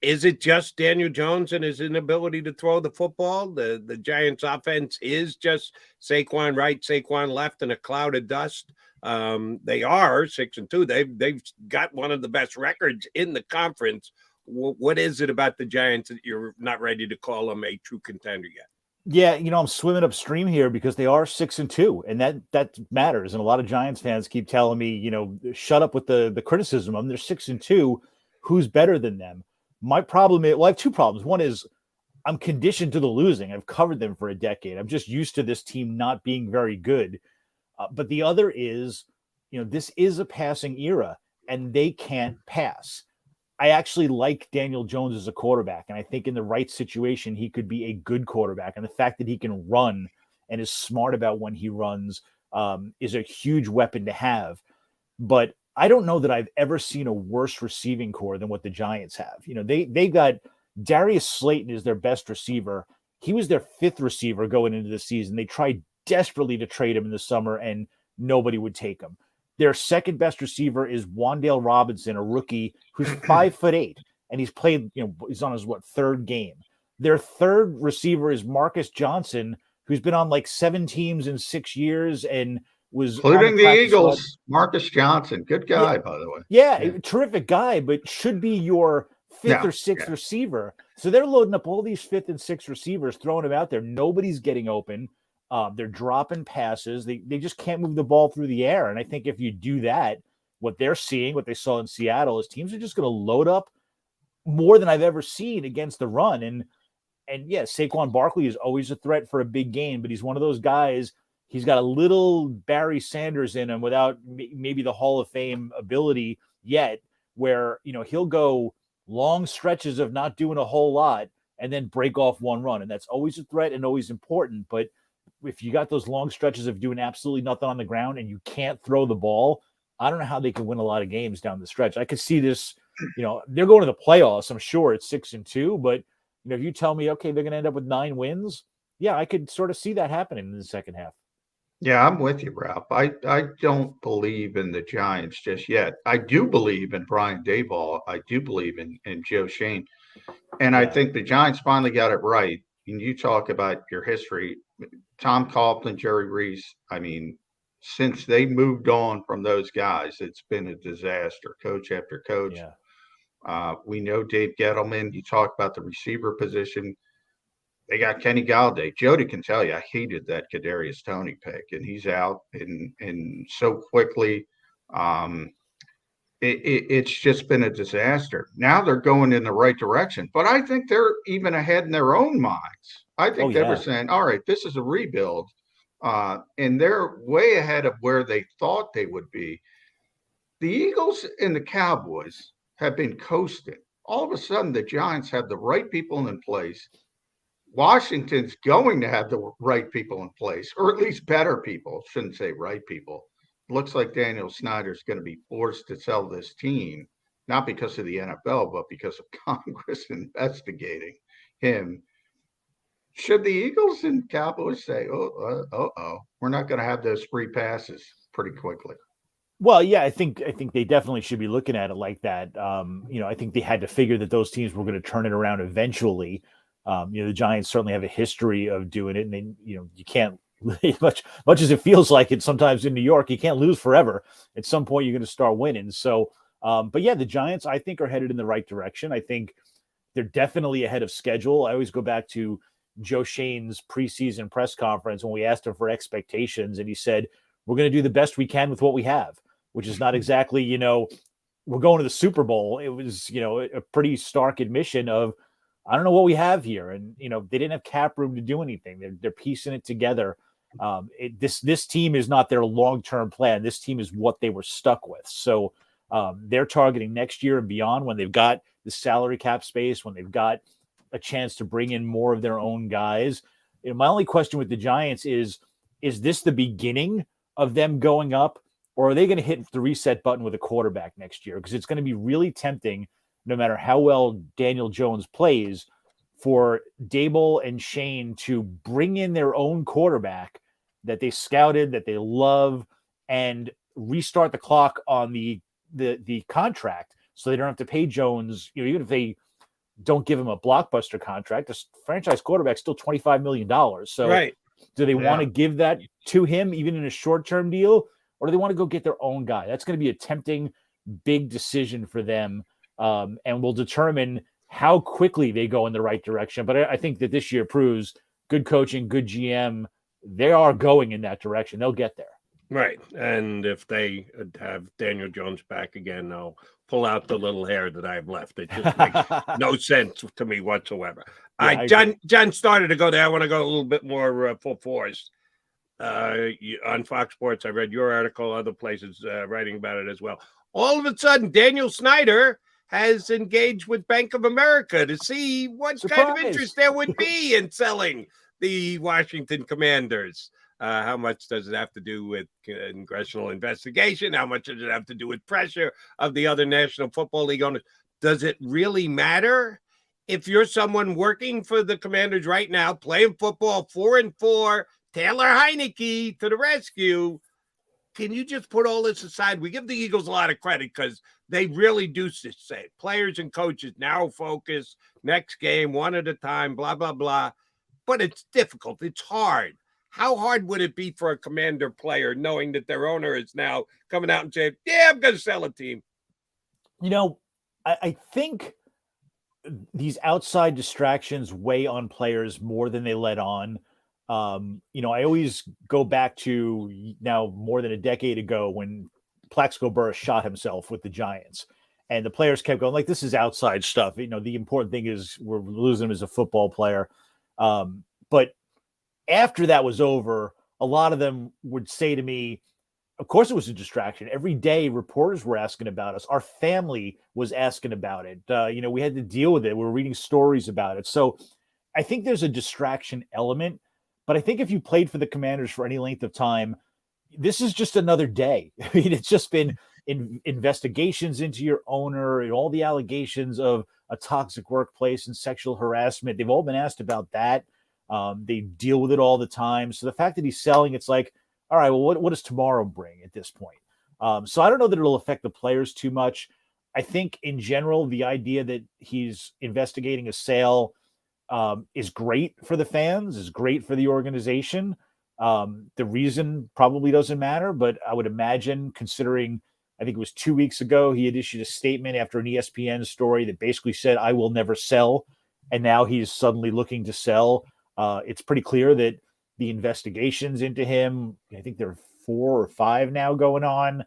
Is it just Daniel Jones and his inability to throw the football? The Giants' offense is just Saquon right, Saquon left, and a cloud of dust. They are 6-2. They've got one of the best records in the conference. What is it about the Giants that you're not ready to call them a true contender yet? Yeah, I'm swimming upstream here because they are 6-2, and that matters. And a lot of Giants fans keep telling me, shut up with the criticism of them. They're 6-2. Who's better than them? My problem is, I have 2 problems. One is I'm conditioned to the losing. I've covered them for a decade. I'm just used to this team not being very good. But the other is, this is a passing era. and they can't pass. I actually like Daniel Jones as a quarterback, and I think in the right situation, he could be a good quarterback. And the fact that he can run and is smart about when he runs is a huge weapon to have. But I don't know that I've ever seen a worse receiving core than what the Giants have. They got Darius Slayton is their best receiver. He was their fifth receiver going into the season. They tried desperately to trade him in the summer, and nobody would take him. Their second best receiver is Wan'Dale Robinson, a rookie who's 5'8", and he's played, he's on his third game. Their third receiver is Marcus Johnson, who's been on like 7 teams in 6 years and was including the Eagles. Marcus Johnson, good guy, by the way. Yeah, terrific guy, but should be your fifth or sixth receiver. So they're loading up all these fifth and sixth receivers, throwing them out there. Nobody's getting open. They're dropping passes. They just can't move the ball through the air. And I think if you do that, what they're seeing, what they saw in Seattle, is teams are just going to load up more than I've ever seen against the run. And yeah, Saquon Barkley is always a threat for a big game, but he's one of those guys. He's got a little Barry Sanders in him without maybe the Hall of Fame ability yet, where, he'll go long stretches of not doing a whole lot and then break off one run. And that's always a threat and always important. But if you got those long stretches of doing absolutely nothing on the ground and you can't throw the ball, I don't know how they can win a lot of games down the stretch. I could see this, they're going to the playoffs. I'm sure it's 6-2, but if you tell me, okay, they're going to end up with 9 wins. Yeah, I could sort of see that happening in the second half. Yeah, I'm with you, Ralph. I don't believe in the Giants just yet. I do believe in Brian Daboll. I do believe in Joe Shane. And I think the Giants finally got it right. And you talk about your history. Tom Coughlin, Jerry Reese, since they moved on from those guys, it's been a disaster, coach after coach. Yeah. We know Dave Gettleman. You talk about the receiver position. They got Kenny Galladay. Jody can tell you I hated that Kadarius Toney pick, and he's out and so quickly. It's just been a disaster. Now they're going in the right direction, but I think they're even ahead in their own minds. I think they were saying, all right, this is a rebuild, and they're way ahead of where they thought they would be. The Eagles and the Cowboys have been coasting. All of a sudden, the Giants have the right people in place. Washington's going to have the right people in place, or at least better people. Shouldn't say right people. Looks like Daniel Snyder's going to be forced to sell this team, not because of the NFL, but because of Congress investigating him. Should the Eagles and Cowboys say, we're not going to have those free passes pretty quickly? Well, yeah, I think they definitely should be looking at it like that. I think they had to figure that those teams were going to turn it around eventually. The Giants certainly have a history of doing it, and then you can't much as it feels like it sometimes in New York, you can't lose forever. At some point, you're going to start winning. So, but yeah, the Giants I think are headed in the right direction. I think they're definitely ahead of schedule. I always go back to Joe Shane's preseason press conference when we asked him for expectations, and he said, "We're going to do the best we can with what we have," which is not exactly we're going to the Super Bowl. It was a pretty stark admission of, I don't know what we have here. And, they didn't have cap room to do anything. They're piecing it together. This team is not their long-term plan. This team is what they were stuck with. So they're targeting next year and beyond, when they've got the salary cap space, when they've got a chance to bring in more of their own guys. My only question with the Giants is this the beginning of them going up, or are they going to hit the reset button with a quarterback next year? Because it's going to be really tempting, no matter how well Daniel Jones plays, for Daboll and Shane to bring in their own quarterback that they scouted, that they love, and restart the clock on the contract, so they don't have to pay Jones. Even if they don't give him a blockbuster contract, the franchise quarterback's still $25 million. So right. Do they want to give that to him, even in a short-term deal, or do they want to go get their own guy? That's going to be a tempting, big decision for them. And will determine how quickly they go in the right direction. But I think that this year proves good coaching, good GM. They are going in that direction. They'll get there. Right. And if they have Daniel Jones back again, they'll pull out the little hair that I've left. It just makes no sense to me whatsoever. John started to go there. I want to go a little bit more full force. On Fox Sports, I read your article, other places writing about it as well. all of a sudden, Daniel Snyder has engaged with Bank of America to see what kind of interest there would be in selling the Washington Commanders. How much does it have to do with congressional investigation? How much does it have to do with pressure of the other National Football League owners? Does it really matter? If you're someone working for the Commanders right now, playing football 4-4, Taylor Heineke to the rescue, can you just put all this aside? We give the Eagles a lot of credit because they really do say players and coaches now focus, next game, one at a time, blah, blah, blah. But it's difficult. It's hard. How hard would it be for a Commander player knowing that their owner is now coming out and saying, yeah, I'm going to sell a team? You know, I think these outside distractions weigh on players more than they let on. You know, I always go back to now more than a decade ago when Plaxico Burress shot himself with the Giants, and the players kept going like, this is outside stuff. You know, the important thing is we're losing him as a football player. But after that was over, a lot of them would say to me, of course it was a distraction. Every day reporters were asking about us. Our family was asking about it. You know, we had to deal with it. We were reading stories about it. So I think there's a distraction element, but I think if you played for the Commanders for any length of time, this is just another day. I mean, it's just been investigations into your owner and all the allegations of a toxic workplace and sexual harassment. They've all been asked about that. They deal with it all the time. So the fact that he's selling, it's like, all right, well, what does tomorrow bring at this point? So I don't know that it'll affect the players too much. I think in general, the idea that he's investigating a sale is great for the fans, is great for the organization. The reason probably doesn't matter, but I would imagine, considering I think it was 2 weeks ago, he had issued a statement after an ESPN story that basically said, I will never sell. And now he's suddenly looking to sell. It's pretty clear that the investigations into him, I think there are 4 or 5 now going on,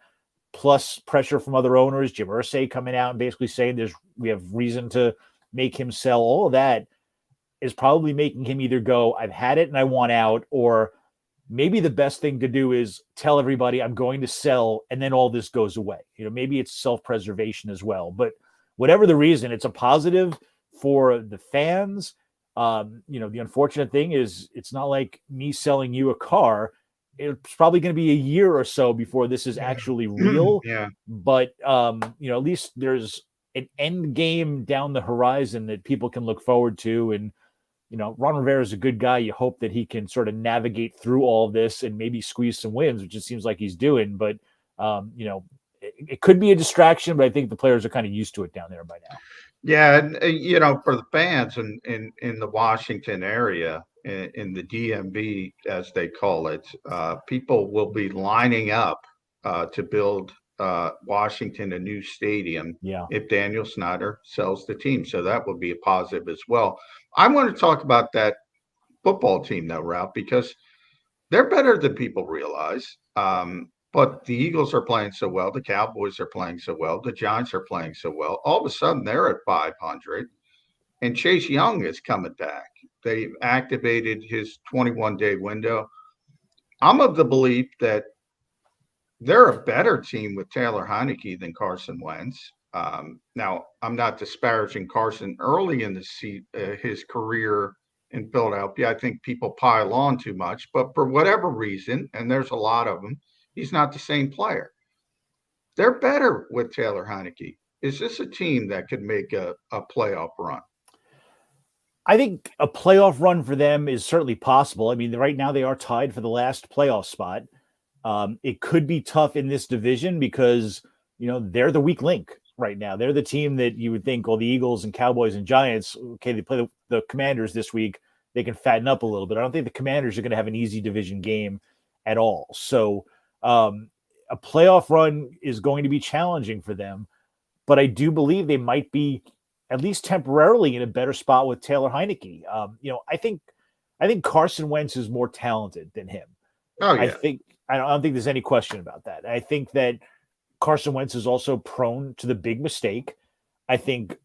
plus pressure from other owners, Jim Irsay coming out and basically saying we have reason to make him sell. All of that is probably making him either go, I've had it and I want out, or maybe the best thing to do is tell everybody I'm going to sell, and then all this goes away. You know, maybe it's self-preservation as well. But whatever the reason, it's a positive for the fans. You know, the unfortunate thing is it's not like me selling you a car. It's probably going to be a year or so before this is actually real. Yeah. But, you know, at least there's an end game down the horizon that people can look forward to. And, you know, Ron Rivera is a good guy. You hope that he can sort of navigate through all this and maybe squeeze some wins, which it seems like he's doing. But, you know, it could be a distraction, but I think the players are kind of used to it down there by now. Yeah, and you know, for the fans in the Washington area, in the DMV, as they call it, people will be lining up to build Washington a new stadium if Daniel Snyder sells the team. So that would be a positive as well. I want to talk about that football team, though, Ralph, because they're better than people realize. But the Eagles are playing so well. The Cowboys are playing so well. The Giants are playing so well. All of a sudden, they're at 500. And Chase Young is coming back. They've activated his 21-day window. I'm of the belief that they're a better team with Taylor Heineke than Carson Wentz. Now, I'm not disparaging Carson early in his career in Philadelphia. I think people pile on too much. But for whatever reason, and there's a lot of them, he's not the same player. They're better with Taylor Heineke. Is this a team that could make a playoff run? I think a playoff run for them is certainly possible. I mean, right now they are tied for the last playoff spot. It could be tough in this division because, you know, they're the weak link right now. They're the team that you would think, well, the Eagles and Cowboys and Giants, okay, they play the Commanders this week, they can fatten up a little bit. I don't think the Commanders are going to have an easy division game at all. So, a playoff run is going to be challenging for them, but I do believe they might be at least temporarily in a better spot with Taylor Heineke. You know, I think Carson Wentz is more talented than him. Oh, yeah. I don't think there's any question about that. I think that Carson Wentz is also prone to the big mistake. I think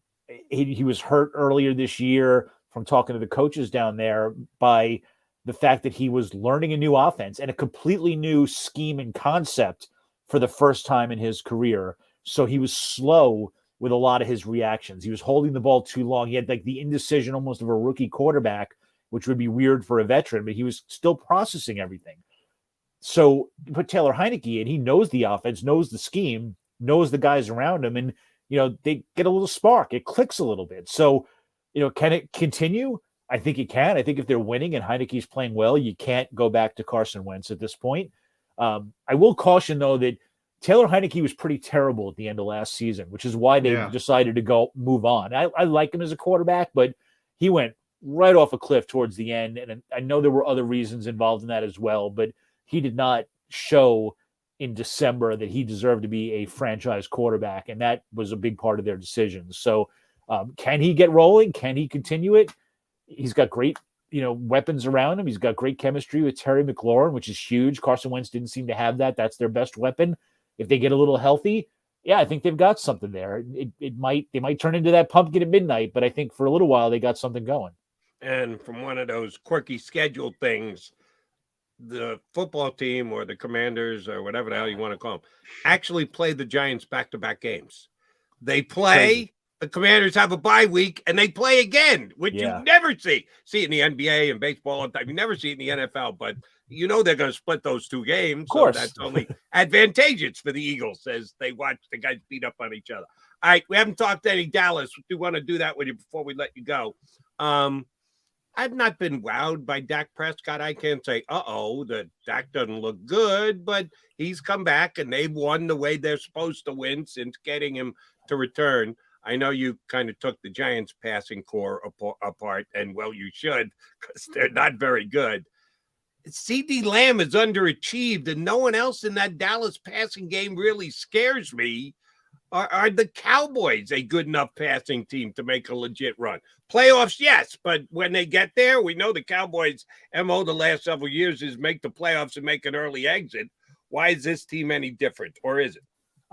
he was hurt earlier this year from talking to the coaches down there by the fact that he was learning a new offense and a completely new scheme and concept for the first time in his career, So he was slow with a lot of his reactions. He was holding the ball too long. He had like the indecision almost of a rookie quarterback, which would be weird for a veteran, but he was still processing everything. So you put Taylor Heineke in, he knows the offense, knows the scheme, knows the guys around him, and they get a little spark. It clicks a little bit. So, can it continue? I think it can. I think if they're winning and Heineke's playing well, you can't go back to Carson Wentz at this point. I will caution, though, that Taylor Heineke was pretty terrible at the end of last season, which is why they decided to move on. I like him as a quarterback, but he went right off a cliff towards the end. And I know there were other reasons involved in that as well, but he did not show in December that he deserved to be a franchise quarterback. And that was a big part of their decision. So can he get rolling? Can he continue it? He's got great, weapons around him. He's got great chemistry with Terry McLaurin, which is huge. Carson Wentz didn't seem to have that. That's their best weapon. If they get a little healthy, I think they've got something there. They might turn into that pumpkin at midnight, but I think for a little while they got something going. And from one of those quirky schedule things, the football team or the Commanders or whatever the hell you want to call them actually play the Giants back-to-back games. They play. Crazy. The Commanders have a bye week, and they play again, which you never see. See it in the NBA and baseball all the time. You never see it in the NFL, but they're going to split those two games. Of course. So that's only advantageous for the Eagles as they watch the guys beat up on each other. All right, we haven't talked to any Dallas. We want to do that with you before we let you go. I've not been wowed by Dak Prescott. I can't say, that Dak doesn't look good, but he's come back, and they've won the way they're supposed to win since getting him to return. I know you kind of took the Giants passing core apart, and well, you should, because they're not very good. CeeDee Lamb is underachieved, and no one else in that Dallas passing game really scares me. Are the Cowboys a good enough passing team to make a legit run? Playoffs, yes, but when they get there, we know the Cowboys' MO the last several years is make the playoffs and make an early exit. Why is this team any different, or is it?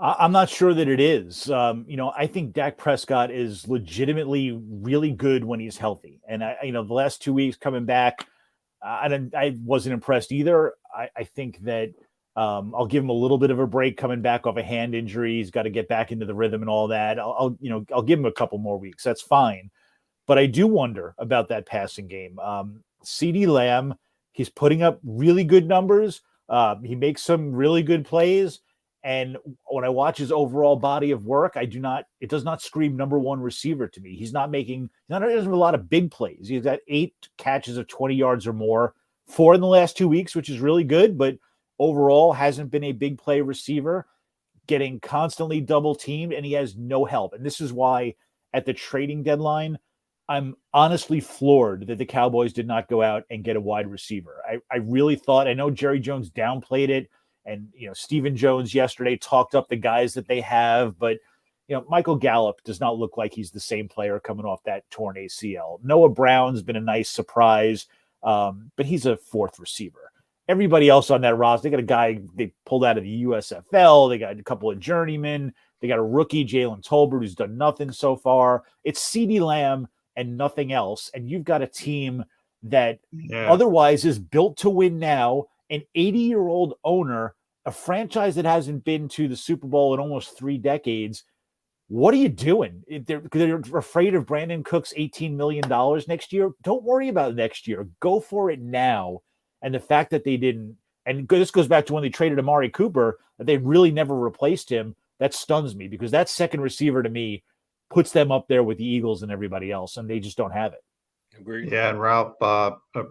I'm not sure that it is. I think Dak Prescott is legitimately really good when he's healthy. And, the last 2 weeks coming back, I wasn't impressed either. I think that I'll give him a little bit of a break coming back off a hand injury. He's got to get back into the rhythm and all that. I'll give him a couple more weeks. That's fine. But I do wonder about that passing game. CeeDee Lamb, he's putting up really good numbers. He makes some really good plays. And when I watch his overall body of work, it does not scream number one receiver to me. He doesn't have a lot of big plays. He's got 8 catches of 20 yards or more, 4 in the last 2 weeks, which is really good, but overall hasn't been a big play receiver, getting constantly double teamed, and he has no help. And this is why at the trading deadline, I'm honestly floored that the Cowboys did not go out and get a wide receiver. I really thought, I know Jerry Jones downplayed it, and, Stephen Jones yesterday talked up the guys that they have, but, Michael Gallup does not look like he's the same player coming off that torn ACL. Noah Brown's been a nice surprise, but he's a 4th receiver. Everybody else on that roster, they got a guy they pulled out of the USFL. They got a couple of journeymen. They got a rookie, Jalen Tolbert, who's done nothing so far. It's CeeDee Lamb and nothing else. And you've got a team that otherwise is built to win now, an 80-year-old owner, a franchise that hasn't been to the Super Bowl in almost 3 decades. What are you doing? They're afraid of Brandon Cook's $18 million next year. Don't worry about next year. Go for it now. And the fact that they didn't, and this goes back to when they traded Amari Cooper, that they really never replaced him, that stuns me, because that second receiver to me puts them up there with the Eagles and everybody else, and they just don't have it. Agreed. Yeah, and Ralph,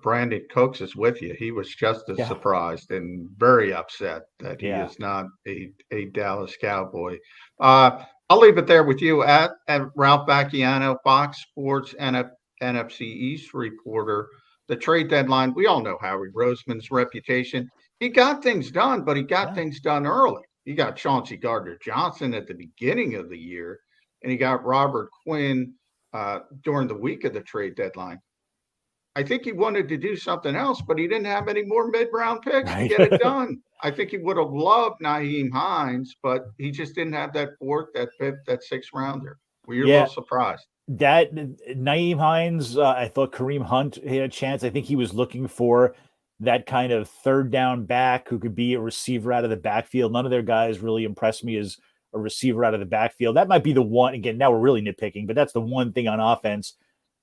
Brandon Cooks is with you. He was just as surprised and very upset that he is not a Dallas Cowboy. I'll leave it there with you at Ralph Bacchiano, Fox Sports NFC East reporter. The trade deadline, we all know Howie Roseman's reputation. He got things done, but he got things done early. He got Chauncey Gardner-Johnson at the beginning of the year, and he got Robert Quinn during the week of the trade deadline. I think he wanted to do something else, but he didn't have any more mid-round picks to get it done. I think he would have loved Nyheim Hines, but he just didn't have that 4th, that 5th, that 6th rounder. Were you a little surprised? That Nyheim Hines, I thought Kareem Hunt had a chance. I think he was looking for that kind of third down back who could be a receiver out of the backfield. None of their guys really impressed me as a receiver out of the backfield. That might be the one. Again, now we're really nitpicking, but that's the one thing on offense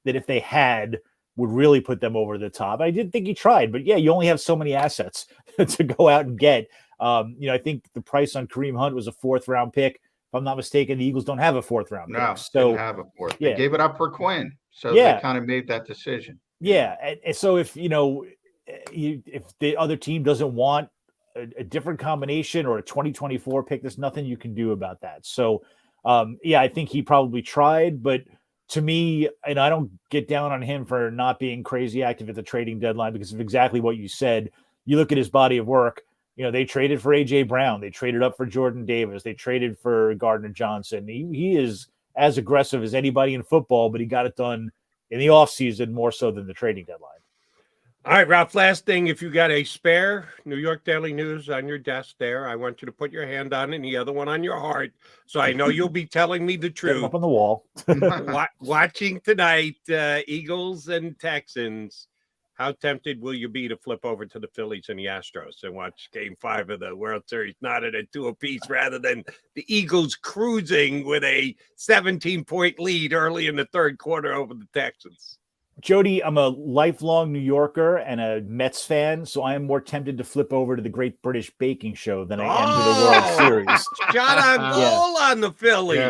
that if they had would really put them over the top. I did think he tried, but yeah, you only have so many assets to go out and get. I think the price on Kareem Hunt was a 4th-round pick. If I'm not mistaken, the Eagles don't have a 4th-round pick. No, So didn't have a 4th. yeah. They gave it up for Quinn, so Yeah. they kind of made that decision. Yeah, and so if if the other team doesn't want a different combination or a 2024 pick, there's nothing you can do about that. So, I think he probably tried, but to me, and I don't get down on him for not being crazy active at the trading deadline because of exactly what you said. You look at his body of work. They traded for A.J. Brown. They traded up for Jordan Davis. They traded for Gardner Johnson. He is as aggressive as anybody in football, but he got it done in the offseason more so than the trading deadline. All right, Ralph, last thing, if you got a spare New York Daily News on your desk there, I want you to put your hand on it and the other one on your heart, so I know you'll be telling me the truth. Up on the wall. Watching tonight, Eagles and Texans, how tempted will you be to flip over to the Phillies and the Astros and watch Game 5 of the World Series, knotted at 2 apiece, rather than the Eagles cruising with a 17-point lead early in the third quarter over the Texans? Jody, I'm a lifelong New Yorker and a Mets fan, so I am more tempted to flip over to the Great British Baking Show than I am to the World Series. Shot on goal on the Phillies.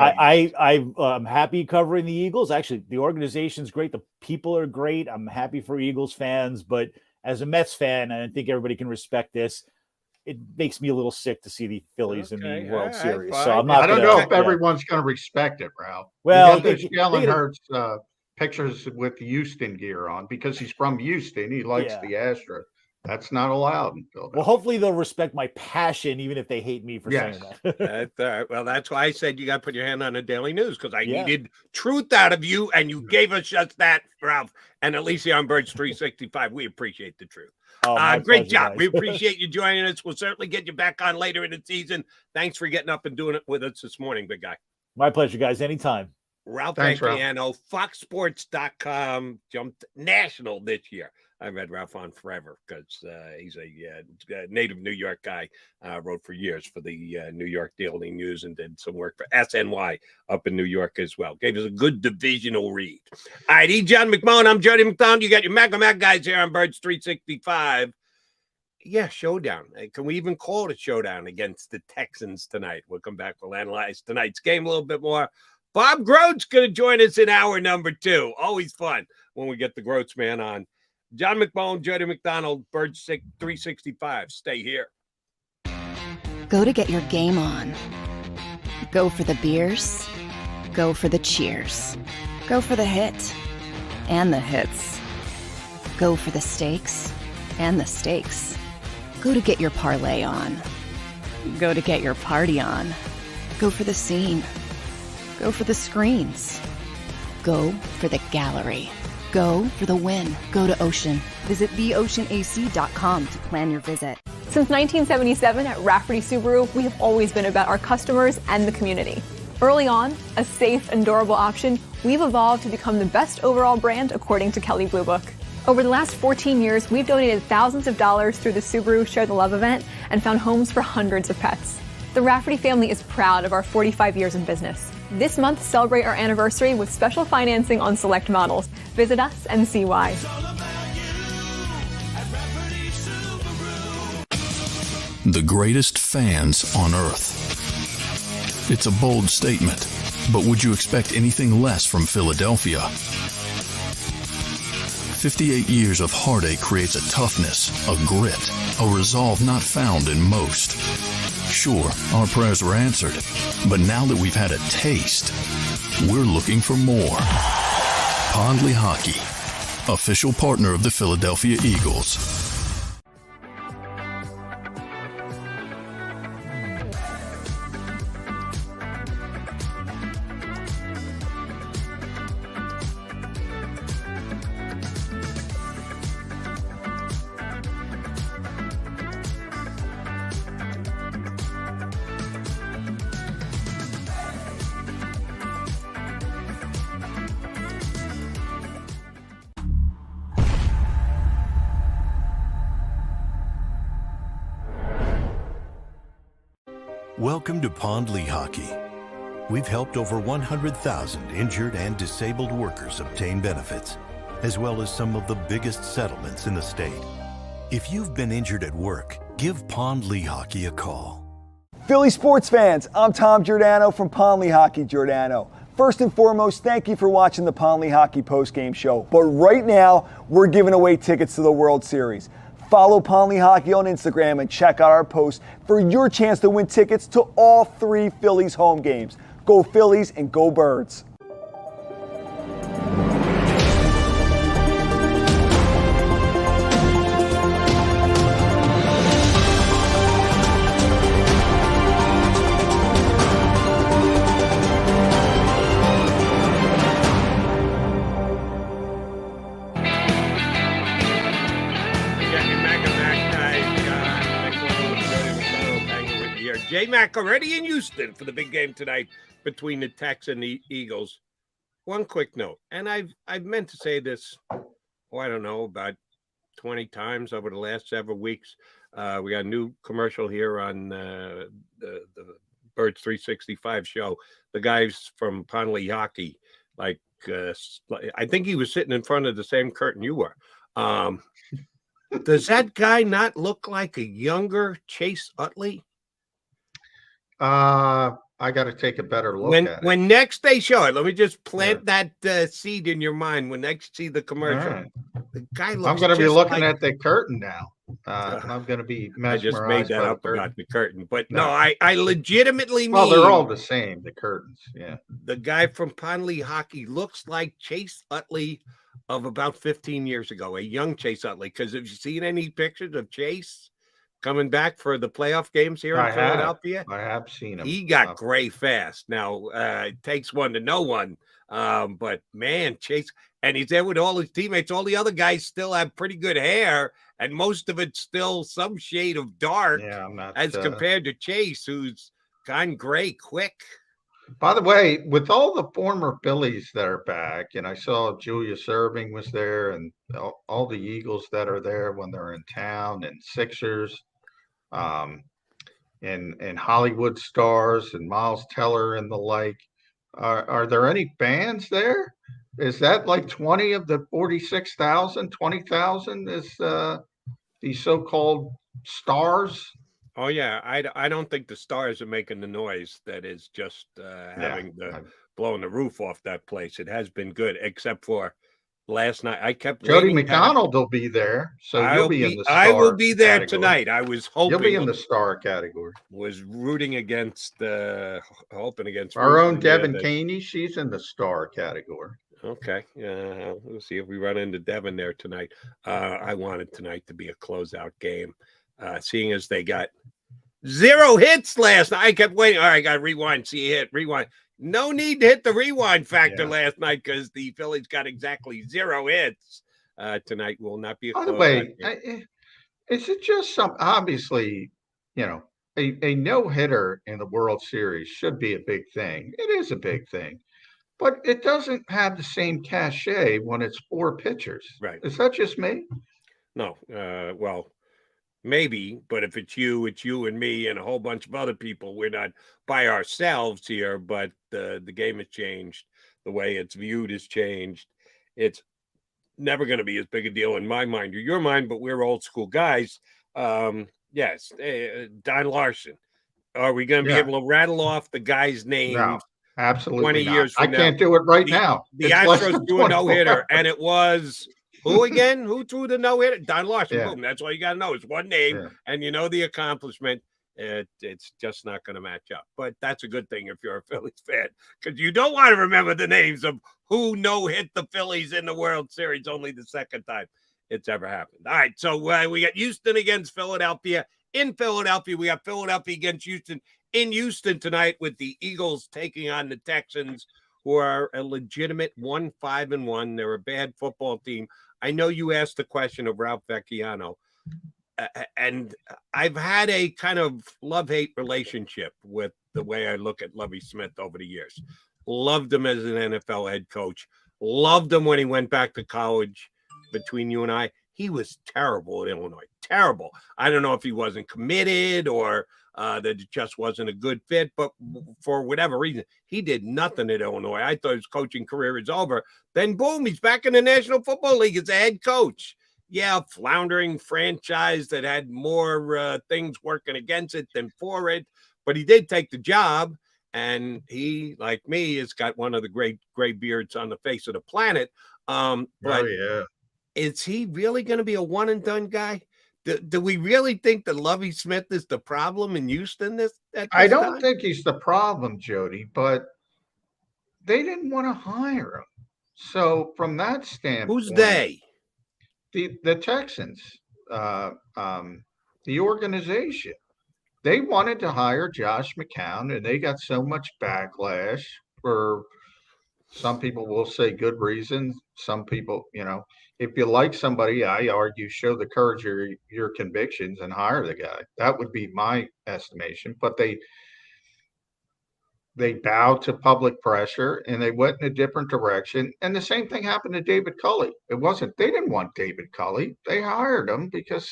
I'm happy covering the Eagles. Actually, the organization's great. The people are great. I'm happy for Eagles fans, but as a Mets fan, and I think everybody can respect this, it makes me a little sick to see the Phillies in the World Series. Fine. So I'm not. I don't know if everyone's going to respect it, Ralph. Well, Jalen Hurts pictures with Houston gear on because he's from Houston. He likes the Astros. That's not allowed in Philadelphia. Well, hopefully they'll respect my passion, even if they hate me for saying that. Well, that's why I said you got to put your hand on the Daily News, because I needed truth out of you, and you gave us just that, Ralph. And Alicia on Birds 365, we appreciate the truth. Great job. We appreciate you joining us. We'll certainly get you back on later in the season. Thanks for getting up and doing it with us this morning, big guy. My pleasure, guys. Anytime. Ralph Anquiano, FoxSports.com, jumped national this year. I've had Ralph on forever because he's a native New York guy. Wrote for years for the New York Daily News and did some work for SNY up in New York as well. Gave us a good divisional read. All right, he's John McMullen. I'm Jody McCown. You got your Mac guys here on Birds 365. Yeah, showdown. Can we even call it a showdown against the Texans tonight? We'll come back. We'll analyze tonight's game a little bit more. Bob Groat's going to join us in hour number 2. Always fun when we get the Groats man on. John McMullen, Jody McDonald, Birds 365. Stay here. Go to get your game on. Go for the beers. Go for the cheers. Go for the hit and the hits. Go for the stakes and the stakes. Go to get your parlay on. Go to get your party on. Go for the scene. Go for the screens. Go for the gallery. Go for the win. Go to Ocean. Visit theoceanac.com to plan your visit. Since 1977 at Rafferty Subaru, we have always been about our customers and the community. Early on, a safe and durable option, we've evolved to become the best overall brand according to Kelley Blue Book. Over the last 14 years, we've donated thousands of dollars through the Subaru Share the Love event and found homes for hundreds of pets. The Rafferty family is proud of our 45 years in business. This month, celebrate our anniversary with special financing on select models. Visit us and see why. The greatest fans on earth. It's a bold statement, but would you expect anything less from Philadelphia? 58 years of heartache creates a toughness, a grit, a resolve not found in most. Sure, our prayers were answered, but now that we've had a taste, we're looking for more. Pondley Hockey, official partner of the Philadelphia Eagles. Welcome to Pond Lee Hockey. We've helped over 100,000 injured and disabled workers obtain benefits, as well as some of the biggest settlements in the state. If you've been injured at work, give Pond Lee Hockey a call. Philly sports fans, I'm Tom Giordano from Pond Lee Hockey Giordano. First and foremost, thank you for watching the Pond Lee Hockey postgame show. But right now, we're giving away tickets to the World Series. Follow Pond Lee Hockey on Instagram and check out our posts for your chance to win tickets to all 3 Phillies home games. Go Phillies and go Birds. J-Mac already in Houston for the big game tonight between the Texans and the Eagles. One quick note, and I've meant to say this, I don't know, about 20 times over the last several weeks. We got a new commercial here on the Birds 365 show. The guys from Pond Lee Hockey, I think he was sitting in front of the same curtain you were. Does that guy not look like a younger Chase Utley? I got to take a better look at it. When next they show it, let me just plant that seed in your mind. When next you see the commercial, right. The guy looks. I'm going to be looking at the curtain now. I'm going to be mesmerized. I just made that up about the curtain, but no, I legitimately mean. Well, they're all the same. The curtains, yeah. The guy from Pond Lee Hockey looks like Chase Utley of about 15 years ago, a young Chase Utley. Because have you seen any pictures of Chase coming back for the playoff games here in Philadelphia? I have seen him. He got gray fast. Now, it takes one to know one. But, man, Chase, and he's there with all his teammates. All the other guys still have pretty good hair, and most of it's still some shade of dark as compared to Chase, who's gone gray quick. By the way, with all the former Phillies that are back, and I saw Julius Erving was there, and all the Eagles that are there when they're in town, and Sixers, and Hollywood stars and Miles Teller and the like. Are there any fans there? Is that like 20 of the 46,000, 20,000 is these so-called stars? Oh, yeah. I don't think the stars are making the noise that is just blowing the roof off that place. It has been good, except for last night. I kept Jody McDonald will be there, so you'll be in the star. I will be there category. tonight. I was hoping you'll be in the star category. Was rooting against hoping against our own Devin Caney. She's in the star category. Okay, we'll see if we run into Devin there tonight. I wanted tonight to be a closeout game, seeing as they got 0 hits last night. I kept waiting. All right, got to rewind. See a hit, rewind. No need to hit the rewind factor last night because the Phillies got exactly 0 hits. Tonight will not be a By the way, is it just some, obviously, a no-hitter in the World Series should be a big thing. It is a big thing. But it doesn't have the same cachet when it's 4 pitchers. Right. Is that just me? No. Well, maybe, but if it's you and me and a whole bunch of other people. We're not by ourselves here, but the game has changed. The way it's viewed has changed. It's never going to be as big a deal in my mind or your mind, but we're old school guys. Yes, Don Larson. Are we going to be able to rattle off the guy's name? No, absolutely 20 not. years from now? I can't do it right now. The Astros do a no-hitter, and it was who again? Who threw the no-hitter? Don Larson. Yeah. Boom. That's all you got to know. It's one name, Yeah. and you know the accomplishment. It's just not going to match up. But that's a good thing if you're a Phillies fan, because you don't want to remember the names of who no-hit the Phillies in the World Series. Only the second time it's ever happened. All right, so we got Houston against Philadelphia. In Philadelphia, we got Philadelphia against Houston. In Houston tonight with the Eagles taking on the Texans, who are a legitimate 1-5-1. They're a bad football team. I know you asked the question of Ralph Vecchiano, and I've had a kind of love-hate relationship with the way I look at Lovie Smith over the years. Loved him as an NFL head coach. Loved him when he went back to college. Between you and I, he was terrible at Illinois. terrible. I don't know if he wasn't committed or that it just wasn't a good fit, but for whatever reason, he did nothing at Illinois. I thought his coaching career is over. Then boom, he's back in the National Football League as a head coach. Yeah, floundering franchise that had more things working against it than for it, but he did take the job, and he, like me, has got one of the great gray beards on the face of the planet. But is he really going to be a one and done guy? Do we really think that Lovie Smith is the problem in Houston I don't think he's the problem, Jody, but they didn't want to hire him. So from that standpoint, who's they? The Texans, the organization. They wanted to hire Josh McCown, and they got so much backlash for, some people will say, good reasons. Some people, if you like somebody, I argue, show the courage of your convictions and hire the guy. That would be my estimation. But they bowed to public pressure and they went in a different direction. And the same thing happened to David Culley. They didn't want David Culley. They hired him because,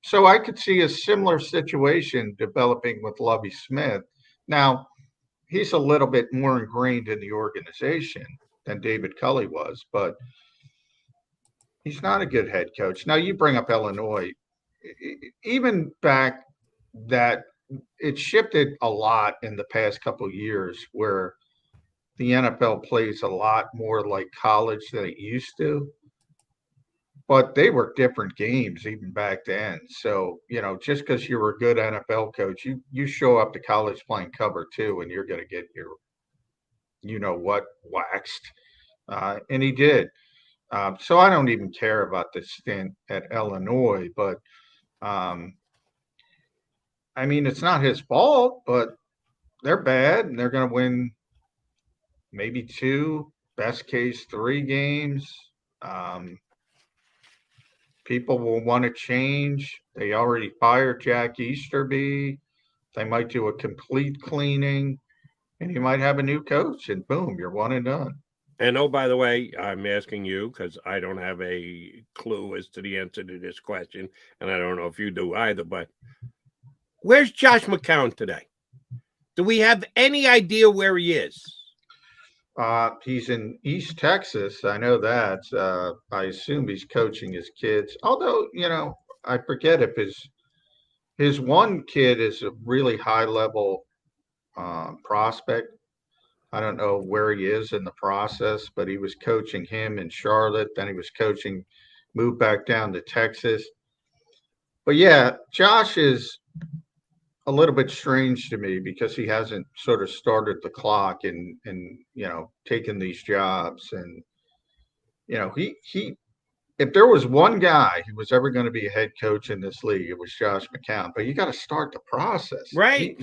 so I could see a similar situation developing with Lovie Smith. Now, he's a little bit more ingrained in the organization than David Culley was, but he's not a good head coach. Now, you bring up Illinois. Even back that it shifted a lot in the past couple of years where the NFL plays a lot more like college than it used to. But they were different games even back then. So, just because you were a good NFL coach, you show up to college playing cover 2 and you're going to get your, waxed. And he did. So I don't even care about the stint at Illinois, but it's not his fault, but they're bad and they're going to win maybe 2, best case 3 games. People will want to change. They already fired Jack Easterby. They might do a complete cleaning, and you might have a new coach, and boom, you're one and done. And oh, by the way, I'm asking you because I don't have a clue as to the answer to this question, and I don't know if you do either, but where's Josh McCown today? Do we have any idea where he is? He's in East Texas. I know that. I assume he's coaching his kids. Although, I forget if his one kid is a really high-level prospect. I don't know where he is in the process, but he was coaching him in Charlotte. Then he was moved back down to Texas. But, yeah, Josh is a little bit strange to me because he hasn't sort of started the clock and taken these jobs. And, he if there was one guy who was ever going to be a head coach in this league, it was Josh McCown. But you got to start the process. Right.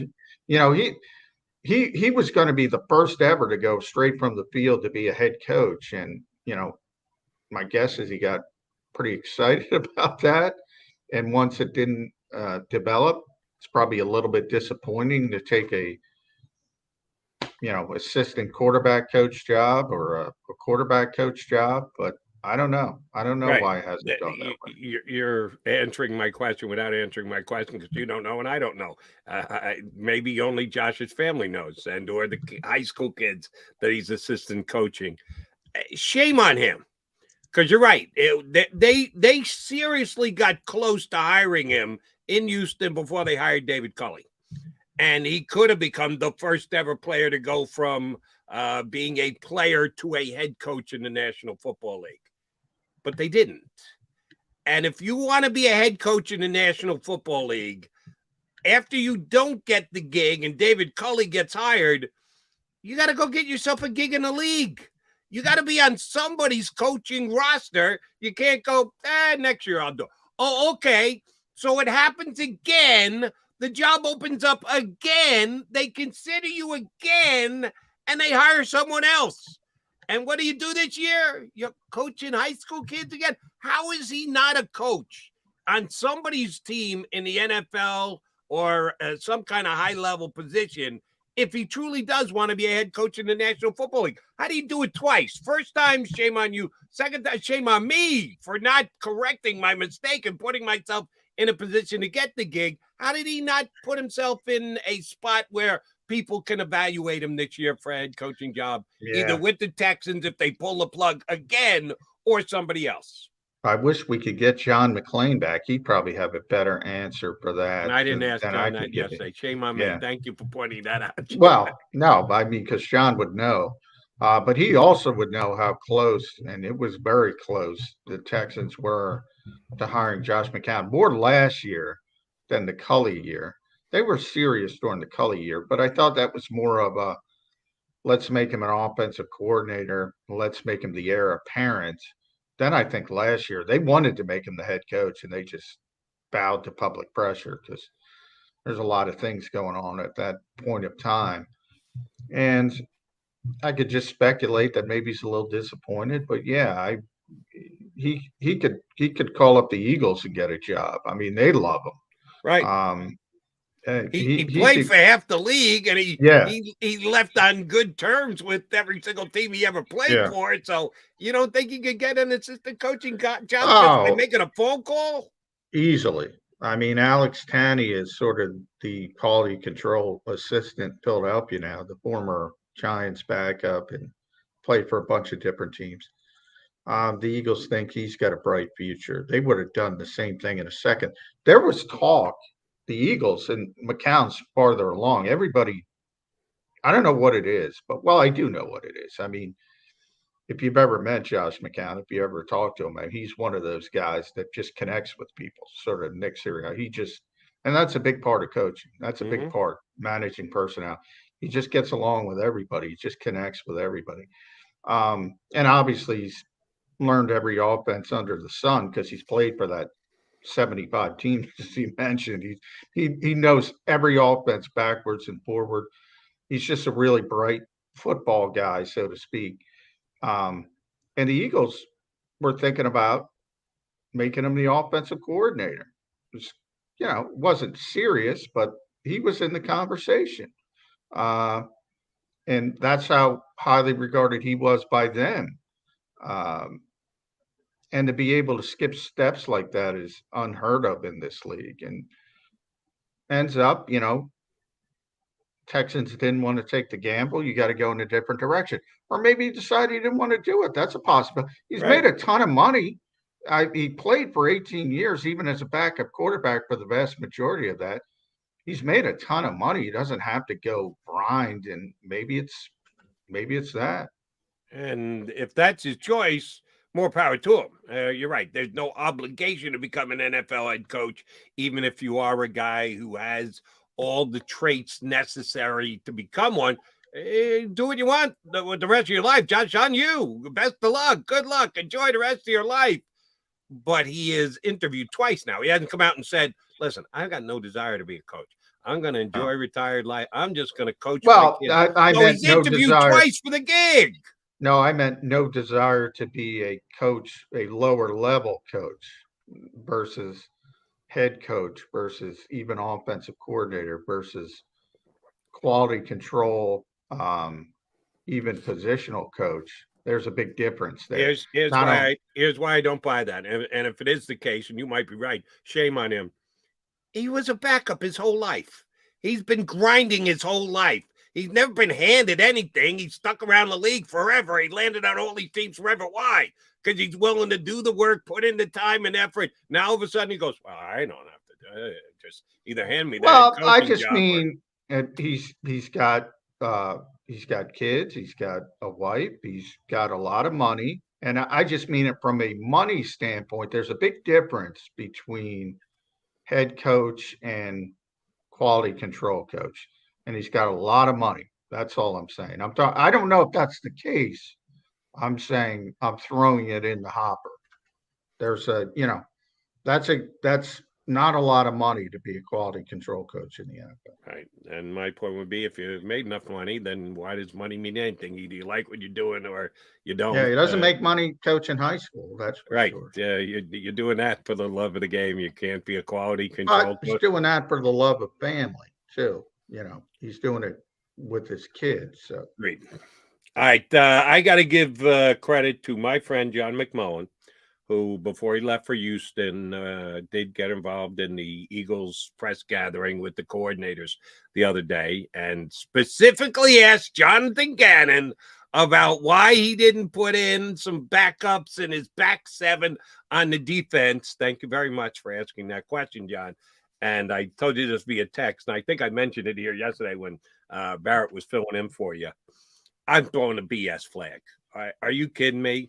He was going to be the first ever to go straight from the field to be a head coach. And, my guess is he got pretty excited about that. And once it didn't develop, it's probably a little bit disappointing to take a, assistant quarterback coach job or a quarterback coach job. But I don't know. I don't know why it hasn't done that way. You're answering my question without answering my question because you don't know and I don't know. Maybe only Josh's family knows or the high school kids that he's assistant coaching. Shame on him because you're right. They seriously got close to hiring him in Houston before they hired David Culley. And he could have become the first ever player to go from being a player to a head coach in the National Football League. But they didn't. And if you want to be a head coach in the National Football League, after you don't get the gig and David Culley gets hired, you got to go get yourself a gig in the league. You got to be on somebody's coaching roster. You can't go, next year I'll do it. Oh, okay. So it happens again. The job opens up again. They consider you again, and they hire someone else. And what do you do this year? You're coaching high school kids again. How is he not a coach on somebody's team in the NFL or some kind of high-level position if he truly does want to be a head coach in the National Football League? How do you do it twice? First time, shame on you. Second time, shame on me for not correcting my mistake and putting myself in a position to get the gig. How did he not put himself in a spot where people can evaluate him this year for a head coaching job, either with the Texans if they pull the plug again or somebody else? I wish we could get John McMullen back. He'd probably have a better answer for that. And I didn't ask than John I that could give yesterday. you. Shame on me. Thank you for pointing that out. Well, no, I mean, because John would know. But he also would know how close, and it was very close, the Texans were to hiring Josh McCown. More last year than the Culley year. They were serious during the Culley year, but I thought that was more of a let's make him an offensive coordinator, let's make him the heir apparent. Then I think last year they wanted to make him the head coach, and they just bowed to public pressure because there's a lot of things going on at that point of time. And I could just speculate that maybe he's a little disappointed, but yeah, he could call up the Eagles and get a job. I mean, they love him. Right. He played for half the league, and he left on good terms with every single team he ever played for. So you don't think he could get an assistant coaching job just by making a phone call? Easily. I mean, Alex Tanney is sort of the quality control assistant in Philadelphia now, the former Giants backup, and played for a bunch of different teams. The Eagles think he's got a bright future. They would have done the same thing in a second. There was talk, the Eagles, and McCown's farther along. Everybody, I don't know what it is, but I do know what it is. I mean, if you've ever met Josh McCown, if you ever talked to him, he's one of those guys that just connects with people, sort of Nick Sirianni. And that's a big part of coaching. That's a big part, managing personnel. He just gets along with everybody. He just connects with everybody. And obviously he's learned every offense under the sun because he's played for that 75 teams, as you mentioned. He knows every offense backwards and forward. He's just a really bright football guy, so to speak. And the Eagles were thinking about making him the offensive coordinator. It wasn't serious, but he was in the conversation. And that's how highly regarded he was by them. And to be able to skip steps like that is unheard of in this league. And ends up, Texans didn't want to take the gamble. You got to go in a different direction. Or maybe he decided he didn't want to do it. That's a possibility. He's made a ton of money. He played for 18 years, even as a backup quarterback for the vast majority of that. He's made a ton of money. He doesn't have to go grind, and maybe it's that. And if that's his choice, more power to him. You're right. There's no obligation to become an NFL head coach, even if you are a guy who has all the traits necessary to become one. Do what you want with the rest of your life. Josh, on you. Best of luck. Good luck. Enjoy the rest of your life. But he is interviewed twice now. He hasn't come out and said, listen, I've got no desire to be a coach. I'm going to enjoy retired life. I'm just going to coach. Well, I meant he's interviewed twice for the gig. No, I meant no desire to be a coach, a lower level coach versus head coach versus even offensive coordinator versus quality control, even positional coach. There's a big difference there. Here's why I don't buy that. And if it is the case, and you might be right, shame on him. He was a backup his whole life. He's been grinding his whole life. He's never been handed anything. He's stuck around the league forever. He landed on all these teams forever. Why? Because he's willing to do the work, put in the time and effort. Now all of a sudden he goes, well, I don't have to do it. Just either hand me that. Well, I just mean he's got kids, he's got a wife, he's got a lot of money. And I just mean it from a money standpoint. There's a big difference between head coach and quality control coach. And he's got a lot of money. That's all I'm saying. I don't know if that's the case. I'm saying I'm throwing it in the hopper. There's that's not a lot of money to be a quality control coach in the NFL. Right. And my point would be, if you've made enough money, then why does money mean anything? Either you like what you're doing or you don't. Yeah, he doesn't make money coaching high school. That's for right. Sure. Yeah, you're doing that for the love of the game. You can't be a quality control coach. He's doing that for the love of family too. He's doing it with his kids. So great. All right. I got to give credit to my friend, John McMullen, who, before he left for Houston, did get involved in the Eagles press gathering with the coordinators the other day and specifically asked Jonathan Gannon about why he didn't put in some backups in his back seven on the defense. Thank you very much for asking that question, John. And I told you this via text, and I think I mentioned it here yesterday when Barrett was filling in for you. I'm throwing a BS flag. Are you kidding me?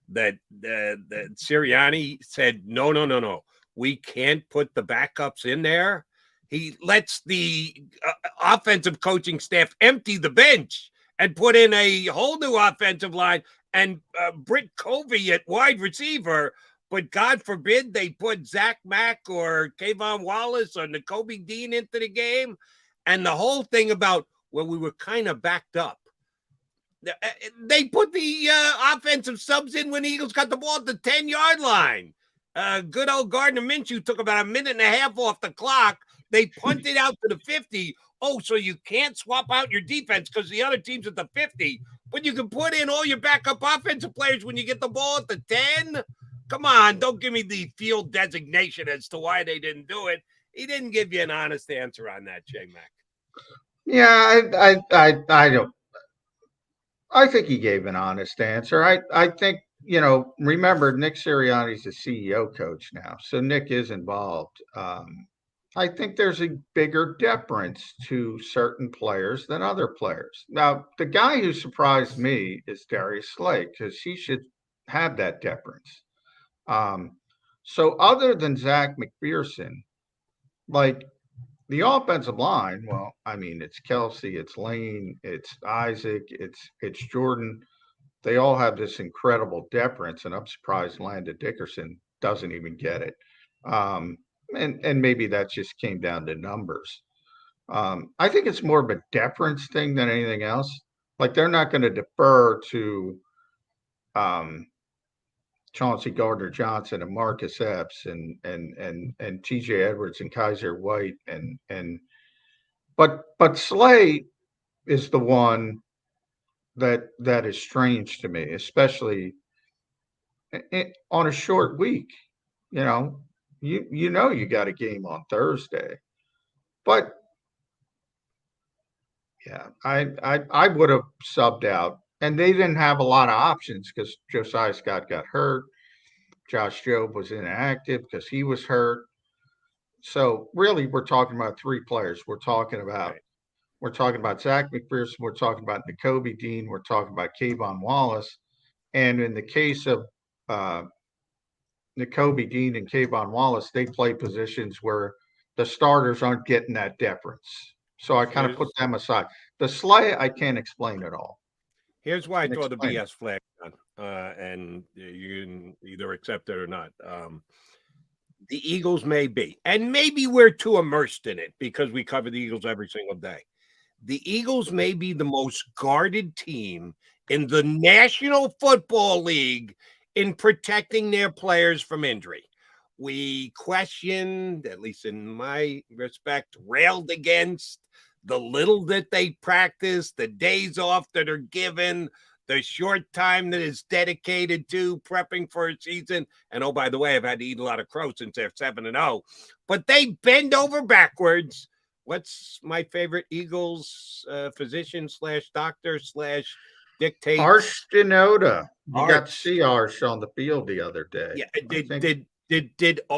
That Sirianni said, no. We can't put the backups in there. He lets the offensive coaching staff empty the bench and put in a whole new offensive line and Britt Covey at wide receiver. But God forbid they put Zach Mack or Kayvon Wallace or Nakobe Dean into the game. And the whole thing about, well, we were kind of backed up. They put the offensive subs in when the Eagles got the ball at the 10-yard line. Good old Gardner Minshew took about a minute and a half off the clock. They punted out to the 50. Oh, so you can't swap out your defense because the other team's at the 50, but you can put in all your backup offensive players when you get the ball at the 10? Come on, don't give me the field designation as to why they didn't do it. He didn't give you an honest answer on that, J-Mac. Yeah, I don't. I think he gave an honest answer. I think, remember, Nick Sirianni's the CEO coach now, so Nick is involved. I think there's a bigger deference to certain players than other players. Now, the guy who surprised me is Darius Slay, because he should have that deference. So other than Zach McPherson, like the offensive line, well, I mean, it's Kelsey, it's Lane, it's Isaac, it's Jordan. They all have this incredible deference, and I'm surprised Landon Dickerson doesn't even get it. And maybe that just came down to numbers. I think it's more of a deference thing than anything else. Like they're not going to defer to Chauncey Gardner-Johnson and Marcus Epps and TJ Edwards and Kaiser White but Slay is the one that is strange to me, especially on a short week. You got a game on Thursday, but yeah, I would have subbed out, and they didn't have a lot of options because Josiah Scott got hurt. Josh Jobe was inactive because he was hurt. So really, we're talking about three players. We're talking about Zach McPherson. We're talking about Nakobe Dean. We're talking about Kayvon Wallace, and in the case of Nakobe Dean and Kayvon Wallace, they play positions where the starters aren't getting that deference. So I kind of put them aside. The Slay, I can't explain at all. Here's why I throw the BS flag on, and you can either accept it or not. The Eagles may be, and maybe we're too immersed in it because we cover the Eagles every single day. The Eagles may be the most guarded team in the National Football League in protecting their players from injury. We questioned, at least in my respect, railed against the little that they practice, the days off that are given, the short time that is dedicated to prepping for a season. And oh, by the way, I've had to eat a lot of crow since they're 7-0. But they bend over backwards. What's my favorite Eagles physician / doctor / dictate? Arsh Denoda. You got to see Arsh on the field the other day. Yeah,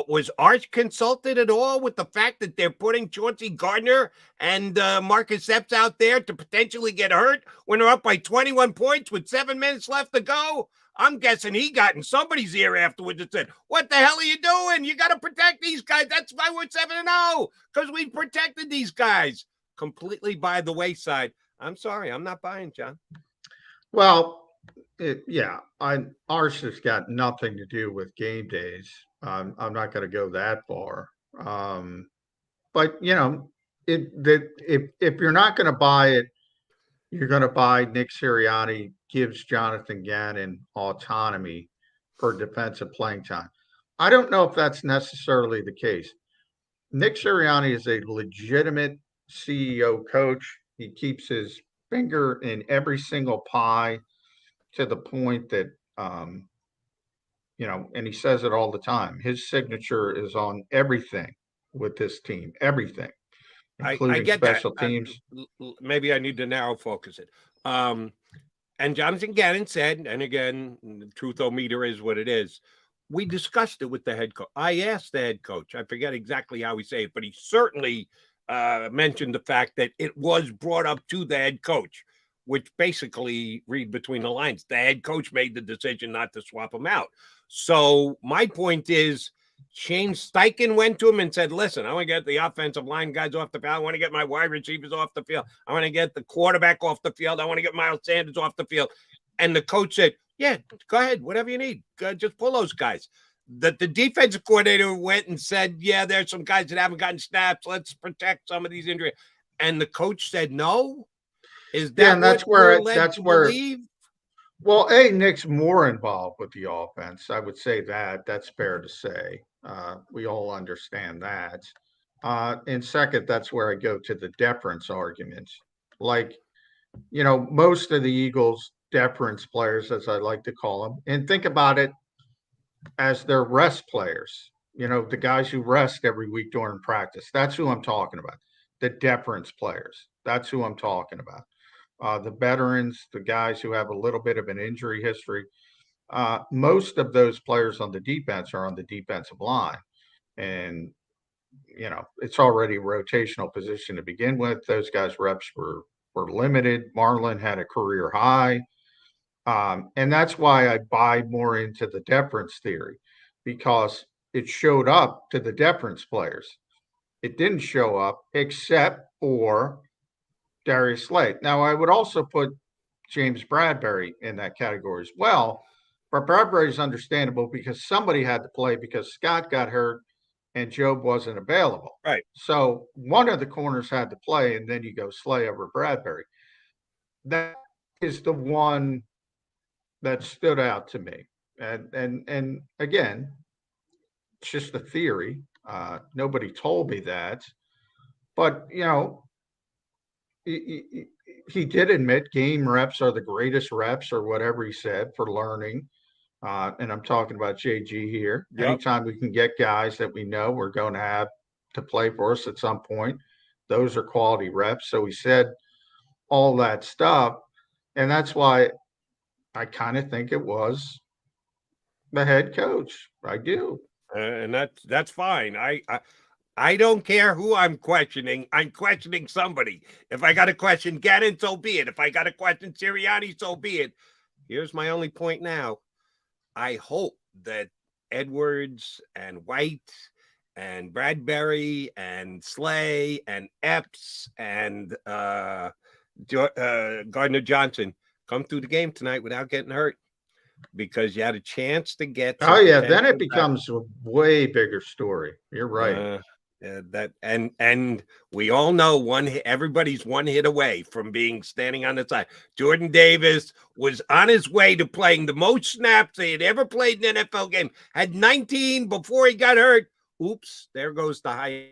was Arch consulted at all with the fact that they're putting Chauncey Gardner and Marcus Epps out there to potentially get hurt when they're up by 21 points with 7 minutes left to go? I'm guessing he got in somebody's ear afterwards and said, "What the hell are you doing? You got to protect these guys. That's why we're 7-0, because we protected these guys." Completely by the wayside. I'm sorry, I'm not buying, John. Well, Arsh has got nothing to do with game days. I'm not going to go that far. But if you're not going to buy it, you're going to buy Nick Sirianni gives Jonathan Gannon autonomy for defensive playing time. I don't know if that's necessarily the case. Nick Sirianni is a legitimate CEO coach. He keeps his finger in every single pie to the point that, and he says it all the time. His signature is on everything with this team, everything, including I get special that. teams. Maybe I need to narrow focus it. And Jonathan Gannon said, and again, the truth-o-meter is what it is. We discussed it with the head coach. I asked the head coach. I forget exactly how he said it, but he certainly mentioned the fact that it was brought up to the head coach, which basically, read between the lines, the head coach made the decision not to swap him out. So my point is, Shane Steichen went to him and said, listen, I want to get the offensive line guys off the field. I want to get my wide receivers off the field. I want to get the quarterback off the field. I want to get Miles Sanders off the field. And the coach said, yeah, go ahead, whatever you need. Just pull those guys. The defensive coordinator went and said, yeah, there's some guys that haven't gotten snaps. Let's protect some of these injuries. And the coach said no. Is that and that's where believe? Well, Nick's more involved with the offense. I would say that's fair to say. We all understand that. And second, that's where I go to the deference arguments. Like, most of the Eagles deference players, as I like to call them, and think about it as their rest players, the guys who rest every week during practice. That's who I'm talking about. The deference players. That's who I'm talking about. The veterans, the guys who have a little bit of an injury history. Most of those players on the defense are on the defensive line. And, it's already a rotational position to begin with. Those guys' reps were limited. Marlon had a career high. And that's why I buy more into the deference theory, because it showed up to the deference players. It didn't show up except for Darius Slade. Now, I would also put James Bradbury in that category as well. But Bradbury is understandable because somebody had to play because Scott got hurt and Job wasn't available. Right. So one of the corners had to play, and then you go Slay over Bradbury. That is the one that stood out to me. And again, it's just a theory. Nobody told me that. But, he did admit game reps are the greatest reps or whatever he said for learning. And I'm talking about JG here. Yep. Anytime we can get guys that we know we're going to have to play for us at some point, those are quality reps. So he said all that stuff. And that's why I kind of think it was the head coach. I do. And that's fine. I don't care who I'm questioning. I'm questioning somebody. If I got to question Gannon, so be it. If I got to question Sirianni, so be it. Here's my only point now. I hope that Edwards and White and Bradbury and Slay and Epps and Gardner Johnson come through the game tonight without getting hurt, because you had a chance to get. Oh yeah, then it becomes a way bigger story. You're right. And we all know everybody's one hit away from being standing on the side. Jordan Davis was on his way to playing the most snaps he had ever played in an NFL game. Had 19 before he got hurt. Oops, there goes the high.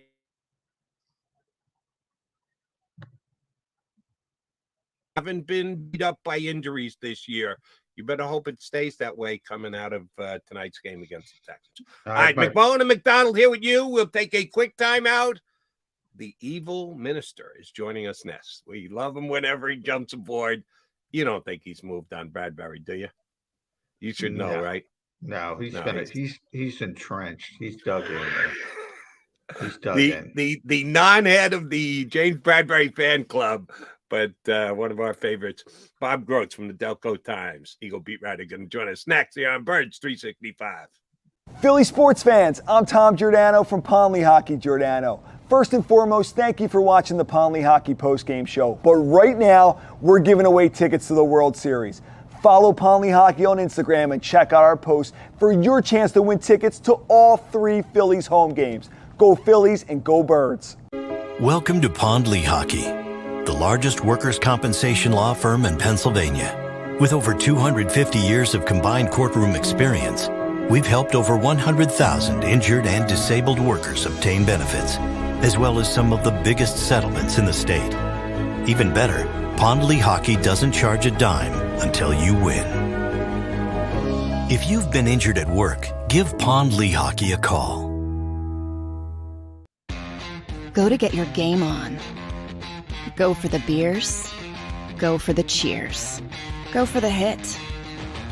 Haven't been beat up by injuries this year. You better hope it stays that way coming out of tonight's game against the Texans. All right, McMullen and McDonald here with you. We'll take a quick time out. The evil minister is joining us next. We love him whenever he jumps aboard. You don't think he's moved on Bradbury, do you? You should know, right? No, he's entrenched. He's dug in there. He's dug in. The non-head of the James Bradbury fan club, but one of our favorites, Bob Groats from the Delco Times, Eagle beat writer, going to join us next here on Birds 365. Philly sports fans, I'm Tom Giordano from Ponley Hockey Giordano. First and foremost, thank you for watching the Ponley Hockey postgame show. But right now, we're giving away tickets to the World Series. Follow Ponley Hockey on Instagram and check out our posts for your chance to win tickets to all 3 Phillies home games. Go Phillies and go Birds. Welcome to Ponley Hockey, the largest workers' compensation law firm in Pennsylvania. With over 250 years of combined courtroom experience, we've helped over 100,000 injured and disabled workers obtain benefits, as well as some of the biggest settlements in the state. Even better, Pondley Hockey doesn't charge a dime until you win. If you've been injured at work, give Pondley Hockey a call. Go to get your game on. Go for the beers. Go for the cheers. Go for the hit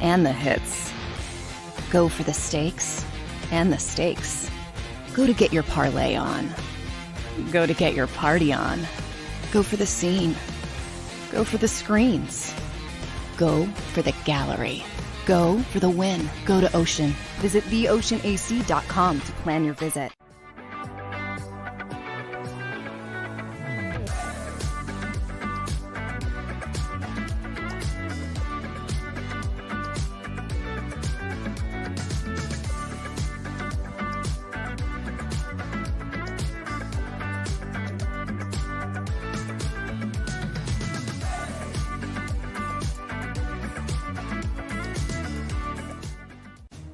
and the hits. Go for the stakes and the stakes. Go to get your parlay on. Go to get your party on. Go for the scene. Go for the screens. Go for the gallery. Go for the win. Go to Ocean. Visit theoceanac.com to plan your visit.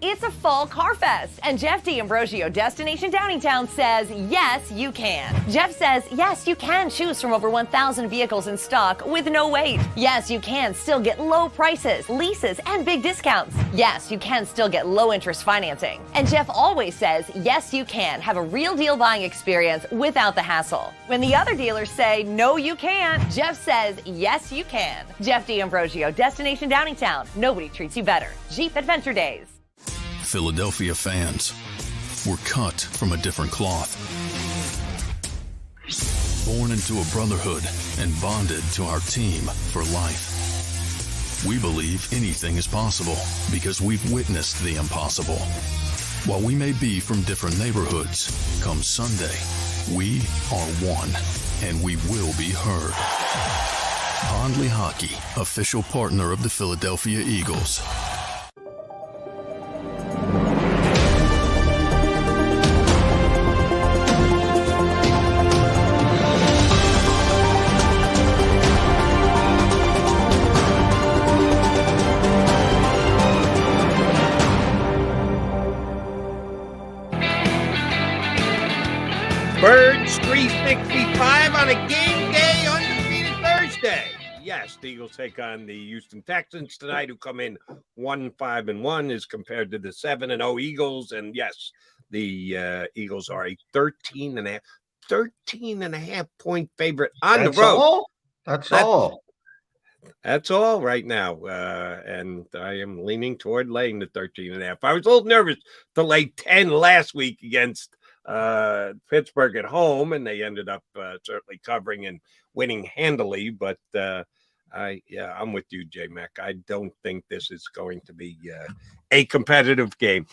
It's a fall car fest, and Jeff D'Ambrosio, Destination Downingtown, says, yes, you can. Jeff says, yes, you can choose from over 1,000 vehicles in stock with no wait. Yes, you can still get low prices, leases, and big discounts. Yes, you can still get low interest financing. And Jeff always says, yes, you can have a real deal buying experience without the hassle. When the other dealers say, no, you can't, Jeff says, yes, you can. Jeff D'Ambrosio, Destination Downingtown. Nobody treats you better. Jeep Adventure Days. Philadelphia fans were cut from a different cloth. Born into a brotherhood and bonded to our team for life. We believe anything is possible because we've witnessed the impossible. While we may be from different neighborhoods, come Sunday, we are one, and we will be heard. Pondley Hockey, official partner of the Philadelphia Eagles. Birds 365 on a game day, undefeated Thursday. Yes, the Eagles take on the Houston Texans tonight, who come in 1-5-1 as compared to the 7-0 Eagles. And yes, the Eagles are a 13.5 point favorite on the road. All? That's all. That's all right now. And I am leaning toward laying the 13.5. I was a little nervous to lay 10 last week against Pittsburgh at home, and they ended up certainly covering and winning handily. But I'm with you, J-Mac. I don't think this is going to be a competitive game.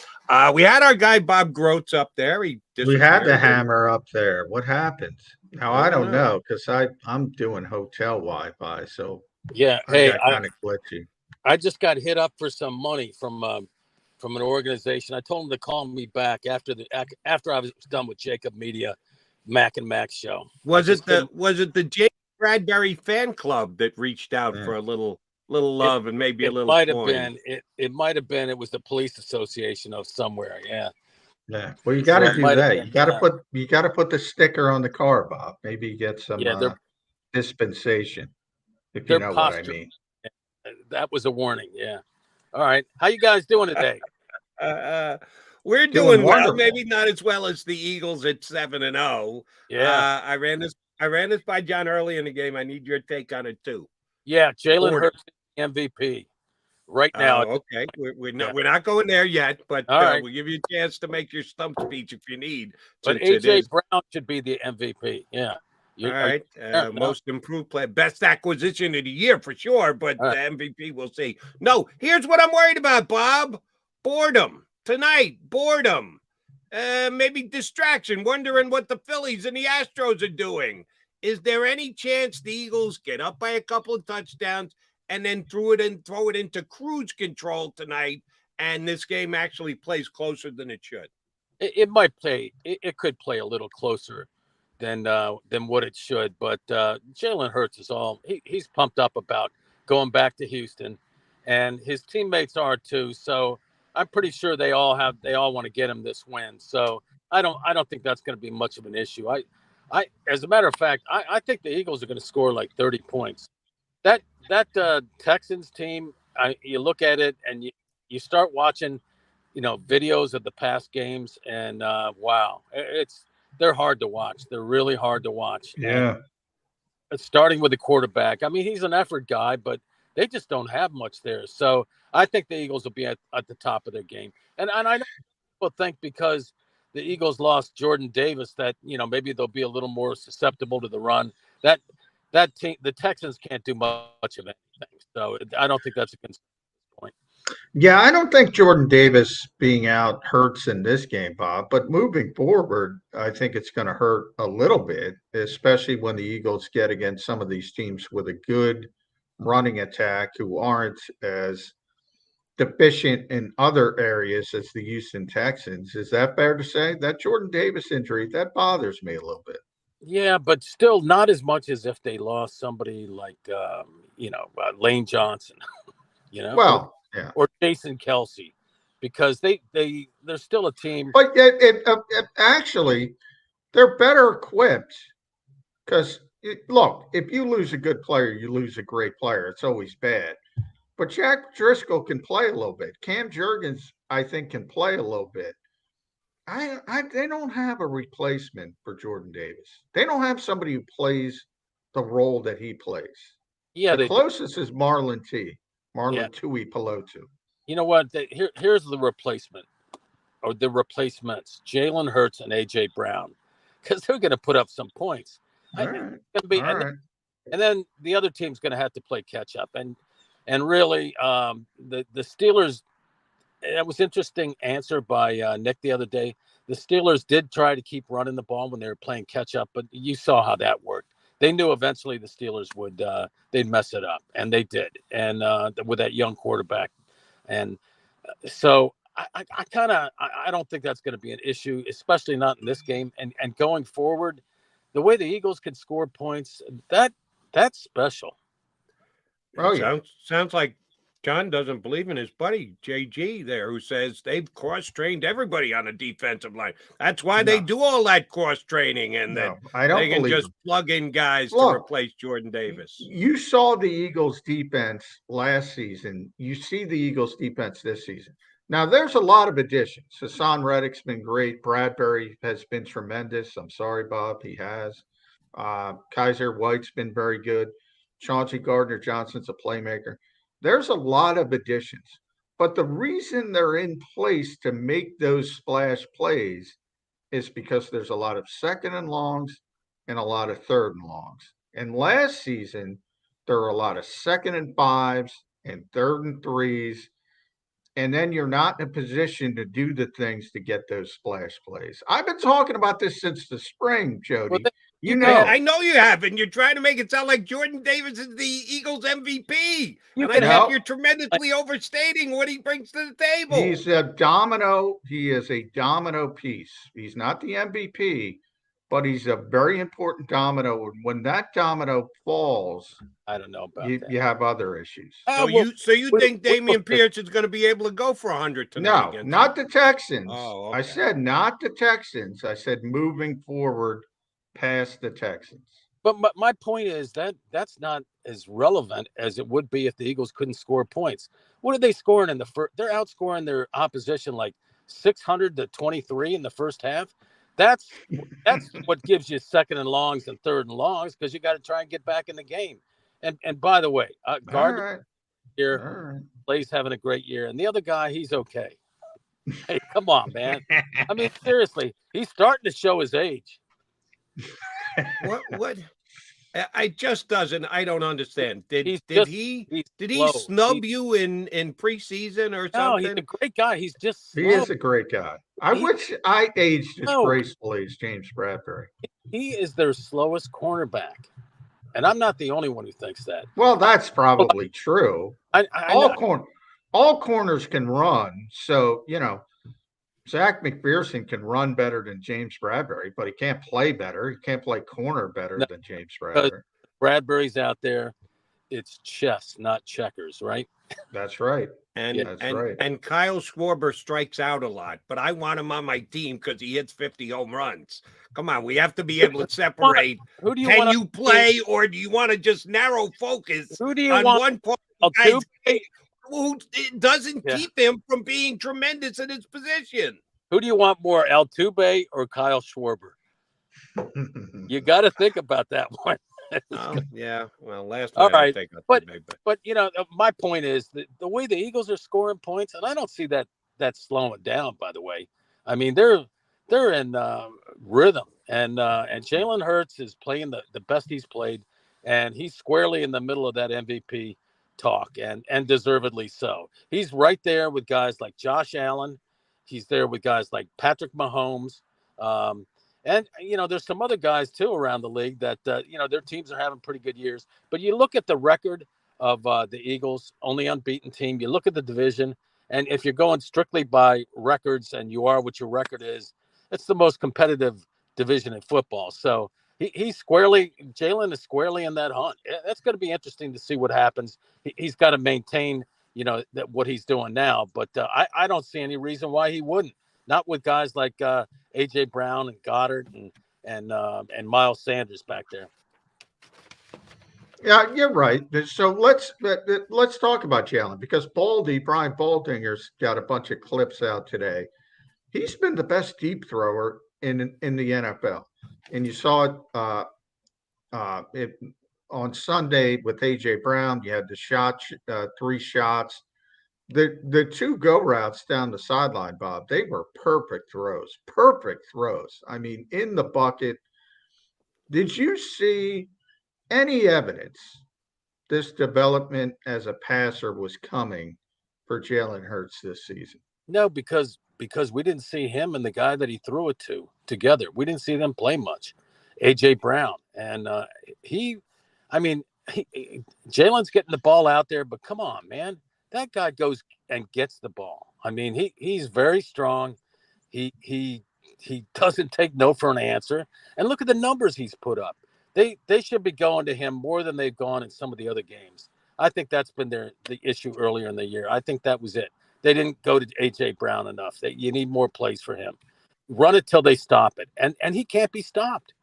We had our guy Bob Groats up there. We had the hammer up there. What happened? Now I don't know, because I'm doing hotel Wi-Fi, so yeah. Hey, kind of glitchy. I just got hit up for some money from an organization. I told them to call me back after I was done with JAKIB Media, Mac and Mac show. Was it the Jake Bradbury fan club that reached out for a little love and maybe a little? It might have been. It was the police association of somewhere. Yeah. Yeah. Well, you got to do that. You got to put the sticker on the car, Bob. Maybe you get some dispensation, if you know what I mean. That was a warning. Yeah. All right. How you guys doing today? We're doing well, maybe not as well as the Eagles at 7-0. Yeah. I ran this by John early in the game. I need your take on it too. Yeah, Jalen Hurts MVP right now. Okay. We're not going there yet, but right. We'll give you a chance to make your stump speech if you need. But AJ Brown should be the MVP. Yeah. All right. Most improved player, best acquisition of the year for sure, but the MVP we'll see. No, here's what I'm worried about, Bob. Boredom tonight. Boredom. Maybe distraction, wondering what the Phillies and the Astros are doing. Is there any chance the Eagles get up by a couple of touchdowns and then throw it into cruise control tonight, and this game actually plays closer than it should? It might play. It could play a little closer than what it should. But Jalen Hurts is he's pumped up about going back to Houston, and his teammates are too. So I'm pretty sure they all want to get him this win. So I don't think that's going to be much of an issue. As a matter of fact, I think the Eagles are going to score like 30 points. That Texans team, you look at it and you start watching, videos of the past games, and wow, they're hard to watch. They're really hard to watch. Yeah. And starting with the quarterback. I mean, he's an effort guy, but they just don't have much there. So I think the Eagles will be at the top of their game. And I know people think because the Eagles lost Jordan Davis that, maybe they'll be a little more susceptible to the run. That team, the Texans can't do much of anything. So I don't think that's a concern at this point. Yeah, I don't think Jordan Davis being out hurts in this game, Bob. But moving forward, I think it's going to hurt a little bit, especially when the Eagles get against some of these teams with a good running attack who aren't as deficient in other areas as the Houston Texans. Is that fair to say? That Jordan Davis injury, that bothers me a little bit. Yeah, but still not as much as if they lost somebody like, Lane Johnson, Well, yeah. or Jason Kelsey, because they're still a team. But actually, they're better equipped because, look, if you lose a good player, you lose a great player. It's always bad. But Jack Driscoll can play a little bit. Cam Jurgens, I think, can play a little bit. They don't have a replacement for Jordan Davis. They don't have somebody who plays the role that he plays. Yeah, the closest is Marlon Tui Pelotu. You know what? Here's the replacement, or the replacements: Jalen Hurts and AJ Brown, because they're going to put up some points. And then the other team's going to have to play catch up. And really, the Steelers. That was interesting answer by Nick the other day. The Steelers did try to keep running the ball when they were playing catch up, but you saw how that worked. They knew eventually the Steelers would they'd mess it up, and they did. And with that young quarterback, and so I don't think that's going to be an issue, especially not in this game. And going forward, the way the Eagles can score points, that's special. Oh, yeah. Sounds like John doesn't believe in his buddy JG there, who says they've cross-trained everybody on the defensive line. That's why they do all that cross-training, and that they can just plug in guys to replace Jordan Davis. You saw the Eagles defense last season. You see the Eagles defense this season. Now, there's a lot of additions. Hassan Reddick's been great. Bradbury has been tremendous. I'm sorry, Bob. He has. Kaiser White's been very good. Chauncey Gardner-Johnson's a playmaker. There's a lot of additions, but the reason they're in place to make those splash plays is because there's a lot of second and longs and a lot of third and longs. And last season, there were a lot of second and fives and third and threes, and then you're not in a position to do the things to get those splash plays. I've been talking about this since the spring, Jody. I know you haven't. You're trying to make it sound like Jordan Davis is the Eagles MVP. And I think you're tremendously overstating what he brings to the table. He's a domino. He is a domino piece. He's not the MVP, but he's a very important domino. When that domino falls, I don't know about that. You have other issues. So you think Damian Pierce is going to be able to go for 100 tonight? No, not the Texans. Oh, okay. I said not the Texans. I said moving forward past the Texans. But my point is that's not as relevant as it would be if the Eagles couldn't score points. What are they scoring in the first? They're outscoring their opposition like 600-23 in the first half. That's what gives you second and longs and third and longs, because you got to try and get back in the game. And by the way, Gardner here, Lay's having a great year, and the other guy, he's okay. Hey, come on, man. I mean, seriously, he's starting to show his age. What? I don't understand. Did he snub you in preseason or something? No, he's a great guy. He is a great guy. I wish I aged as gracefully as James Bradbury. He is their slowest cornerback, and I'm not the only one who thinks that. Well, that's probably true. All corners can run, so Zach McPherson can run better than James Bradbury, but he can't play better. He can't play corner better than James Bradbury. Bradbury's out there. It's chess, not checkers, right? That's right. And right. and Kyle Schwarber strikes out a lot, but I want him on my team because he hits 50 home runs. Come on, we have to be able to separate. Who do you Can want you play, or do you want to just narrow focus Who do you on want? one part of the guy's Altuve? game who doesn't Yeah. keep him from being tremendous in his position? Who do you want more, Altuve or Kyle Schwarber? You got to think about that one. Yeah. Well, last All one I right, think but my point is that the way the Eagles are scoring points, and I don't see that slowing down. By the way, I mean they're in rhythm, and Jalen Hurts is playing the best he's played, and he's squarely in the middle of that MVP talk, and deservedly so. He's right there with guys like Josh Allen. He's there with guys like Patrick Mahomes. And, there's some other guys, too, around the league that, their teams are having pretty good years. But you look at the record of the Eagles, only unbeaten team. You look at the division, and if you're going strictly by records and you are what your record is, it's the most competitive division in football. So Jalen is squarely in that hunt. That's going to be interesting to see what happens. He's got to maintain, what he's doing now. But I don't see any reason why he wouldn't. Not with guys like A.J. Brown and Goddard and Miles Sanders back there. Yeah, you're right. So let's talk about Jalen, because Brian Baldinger's got a bunch of clips out today. He's been the best deep thrower in the NFL, and you saw it on Sunday with A.J. Brown. You had the shot, 3 shots. The 2 go routes down the sideline, Bob, they were perfect throws. I mean, in the bucket. Did you see any evidence this development as a passer was coming for Jalen Hurts this season? No, because we didn't see him and the guy that he threw it to together. We didn't see them play much. A.J. Brown. And Jalen's getting the ball out there, but come on, man. That guy goes and gets the ball. I mean, he's very strong. He doesn't take no for an answer. And look at the numbers he's put up. They should be going to him more than they've gone in some of the other games. I think that's been the issue earlier in the year. I think that was it. They didn't go to A.J. Brown enough. You need more plays for him. Run it till they stop it. And he can't be stopped.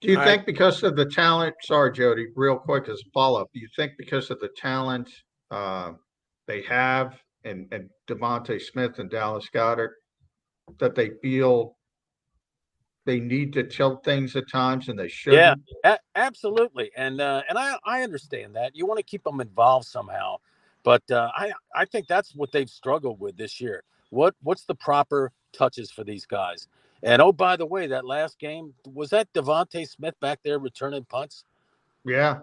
Do you think because of the talent, sorry, Jody, real quick as a follow-up, do you think because of the talent they have and Devontae Smith and Dallas Goedert that they feel they need to tilt things at times and they shouldn't? Yeah, absolutely. And I understand that. You want to keep them involved somehow. But I think that's what they've struggled with this year. What's the proper touches for these guys? And, oh, by the way, that last game, was that Devontae Smith back there returning punts? Yeah.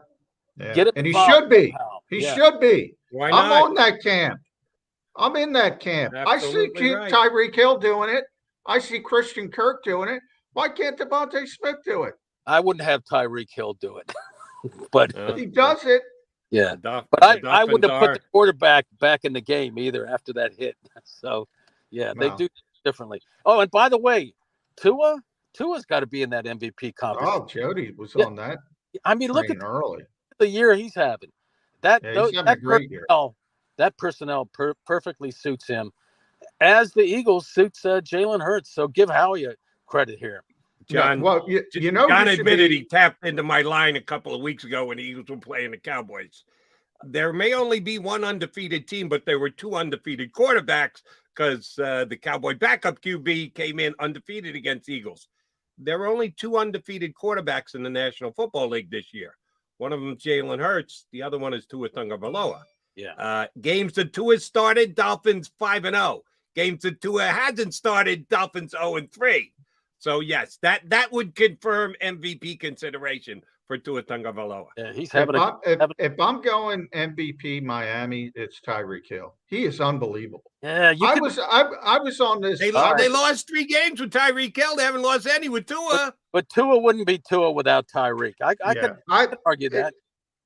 Get it, and he should be. somehow. He should be. Why I'm not? on that camp. I'm in that camp. Absolutely I see right. Tyreek Hill doing it. I see Christian Kirk doing it. Why can't Devontae Smith do it? I wouldn't have Tyreek Hill do it. But He does it. yeah. But I wouldn't have put the quarterback back in the game either after that hit. So, yeah, they No. do differently. Oh, and by the way, Tua's got to be in that MVP competition. Oh, Jody was Yeah. on that. I mean, look at train early. the year he's having. Yeah, he's having a great year. That personnel perfectly suits him, as the Eagles suits Jalen Hurts. So give Howie credit here. John, Well, you know, John you should admitted be- he tapped into my line a couple of weeks ago when the Eagles were playing the Cowboys. There may only be one undefeated team, but there were 2 undefeated quarterbacks because the Cowboy backup QB came in undefeated against Eagles. There were only 2 undefeated quarterbacks in the National Football League this year. One of them is Jalen Hurts. The other one is Tua Tagovailoa. Yeah. Games that Tua started, Dolphins 5-0. Games that Tua hasn't started, Dolphins 0-3. So yes, that would confirm MVP consideration for Tua Tagovailoa. Yeah, he's If I'm going MVP Miami, it's Tyreek Hill. He is unbelievable. Yeah, I was on this. They lost 3 games with Tyreek Hill. They haven't lost any with Tua. But Tua wouldn't be Tua without Tyreek. I could argue that.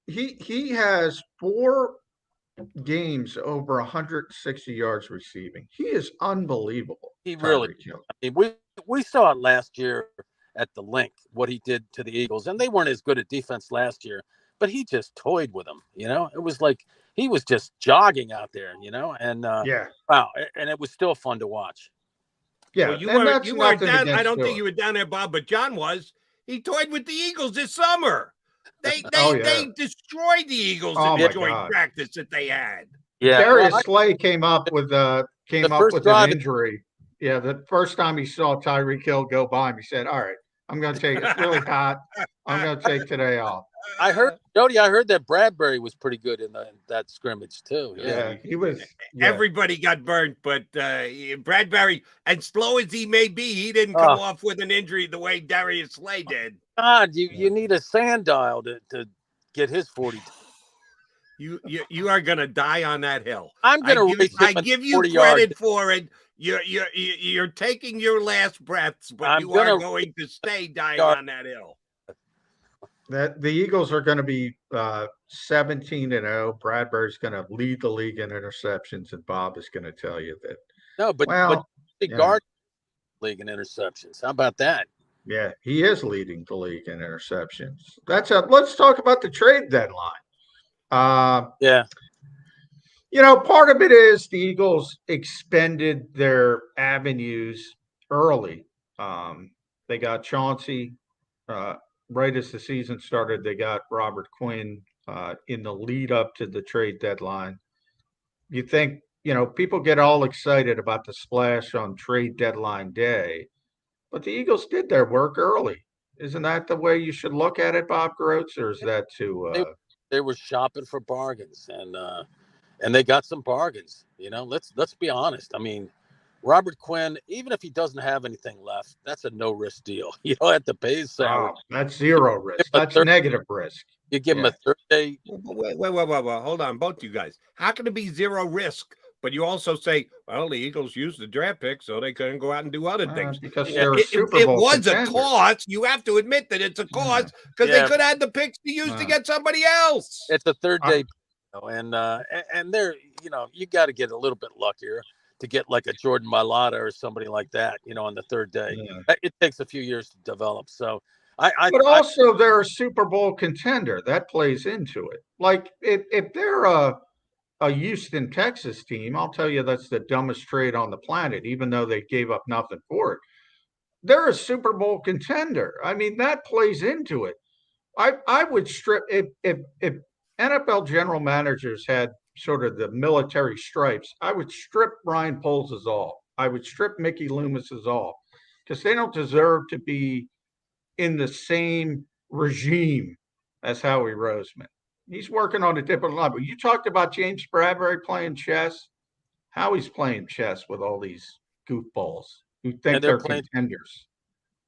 He has 4 games over 160 yards receiving. He is unbelievable. He really. Tyreek Hill. I mean, we saw it last year at the Link, what he did to the Eagles, and they weren't as good at defense last year, but he just toyed with them. You know, it was like he was just jogging out there, and wow, and it was still fun to watch. Yeah, well, you weren't down. I don't think you were down there, Bob, but John was. He toyed with the Eagles this summer. They destroyed the Eagles in the joint practice that they had. Yeah, Darius Slay came up with an injury. Yeah, the first time he saw Tyreek Hill go by him, he said, "All right, I'm going to take. It's really hot. I'm going to take today off." I heard that Bradbury was pretty good in that scrimmage too. Yeah, he was. Yeah. Everybody got burnt, but Bradbury, as slow as he may be, he didn't come off with an injury the way Darius Slay did. God, you need a sand dial to get his 40. You are gonna die on that hill. I'm gonna. I give you credit for it. You're taking your last breaths, but you are going to stay dying on that hill. That the Eagles are going to be 17-0. Bradbury's going to lead the league in interceptions, and Bob is going to tell you that. No, but the guard league in interceptions. How about that? Yeah, he is leading the league in interceptions. Let's talk about the trade deadline. Yeah. Part of it is the Eagles expended their avenues early. They got Chauncey right as the season started. They got Robert Quinn in the lead up to the trade deadline. You think, people get all excited about the splash on trade deadline day, but the Eagles did their work early. Isn't that the way you should look at it, Bob Groats, or is that too? They were shopping for bargains, and they got some bargains. Let's be honest. I mean, Robert Quinn, even if he doesn't have anything left, that's a no-risk deal. You don't have to pay his salary. That's zero risk. That's negative risk. You give him a third day. Wait. Hold on, both you guys. How can it be zero risk? But you also say, well, the Eagles used the draft pick, so they couldn't go out and do other things. Because they're a Super Bowl was contender. A cost. You have to admit that it's a cost because they could have had the picks to use to get somebody else. It's a third day, and they're you got to get a little bit luckier to get like a Jordan Mailata or somebody like that, on the third day. Yeah. It takes a few years to develop. So but also they're a Super Bowl contender. That plays into it. Like if they're a Houston, Texas team, I'll tell you that's the dumbest trade on the planet, even though they gave up nothing for it. They're a Super Bowl contender. I mean, that plays into it. I would strip if NFL general managers had sort of the military stripes, I would strip Brian Poles' off. I would strip Mickey Loomis's off because they don't deserve to be in the same regime as Howie Roseman. He's working on a different level. You talked about James Bradbury playing chess. Howie's playing chess with all these goofballs who think they're contenders.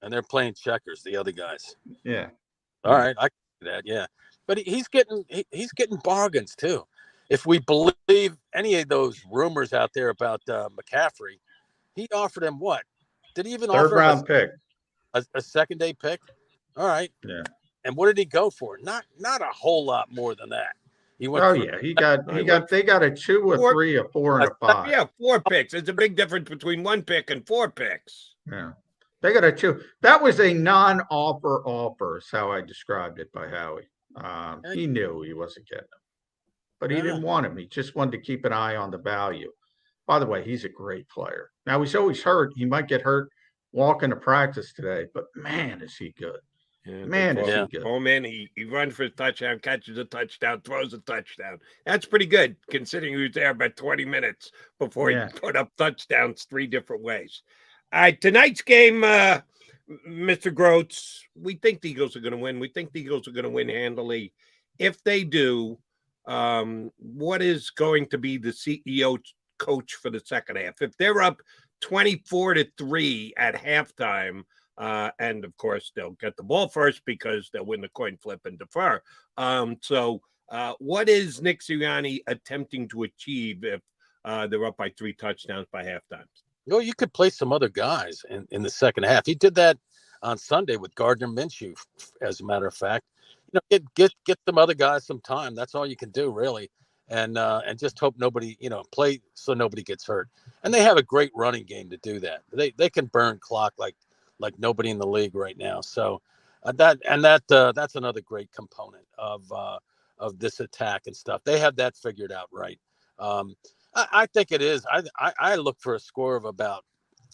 And they're playing checkers, the other guys. Yeah. All right, I can see that, yeah. But he's getting bargains too. If we believe any of those rumors out there about McCaffrey, he offered him what? Did he even offer third round pick? A second day pick? All right. Yeah. And what did he go for? Not a whole lot more than that. He went. Oh yeah, they got a 2, a 3, a 4, and a 5. Yeah, 4 picks. There's a big difference between 1 pick and 4 picks. Yeah, they got a 2. That was a non-offer offer. Is how I described it by Howie. He knew he wasn't getting him, but he didn't want him. He just wanted to keep an eye on the value. By the way, he's a great player. Now he's always hurt. He might get hurt walking to practice today, but man, is he good. Yeah, man, is he good. Oh, man, he runs for a touchdown, catches a touchdown, throws a touchdown. That's pretty good, considering he was there about 20 minutes before he put up touchdowns 3 different ways. All right, tonight's game, Mr. Groats, we think the Eagles are going to win. We think the Eagles are going to win handily. If they do, what is going to be the CEO coach for the second half? If they're up 24-3 at halftime, and of course they'll get the ball first because they'll win the coin flip and defer. So what is Nick Sirianni attempting to achieve if they're up by 3 touchdowns by halftime? Well, you could play some other guys in the second half. He did that on Sunday with Gardner Minshew, as a matter of fact. Get some other guys some time. That's all you can do, really. And just hope nobody, play so nobody gets hurt. And they have a great running game to do that. They can burn clock like nobody in the league right now. So that's another great component of of this attack and stuff. They have that figured out right. I think it is. I look for a score of about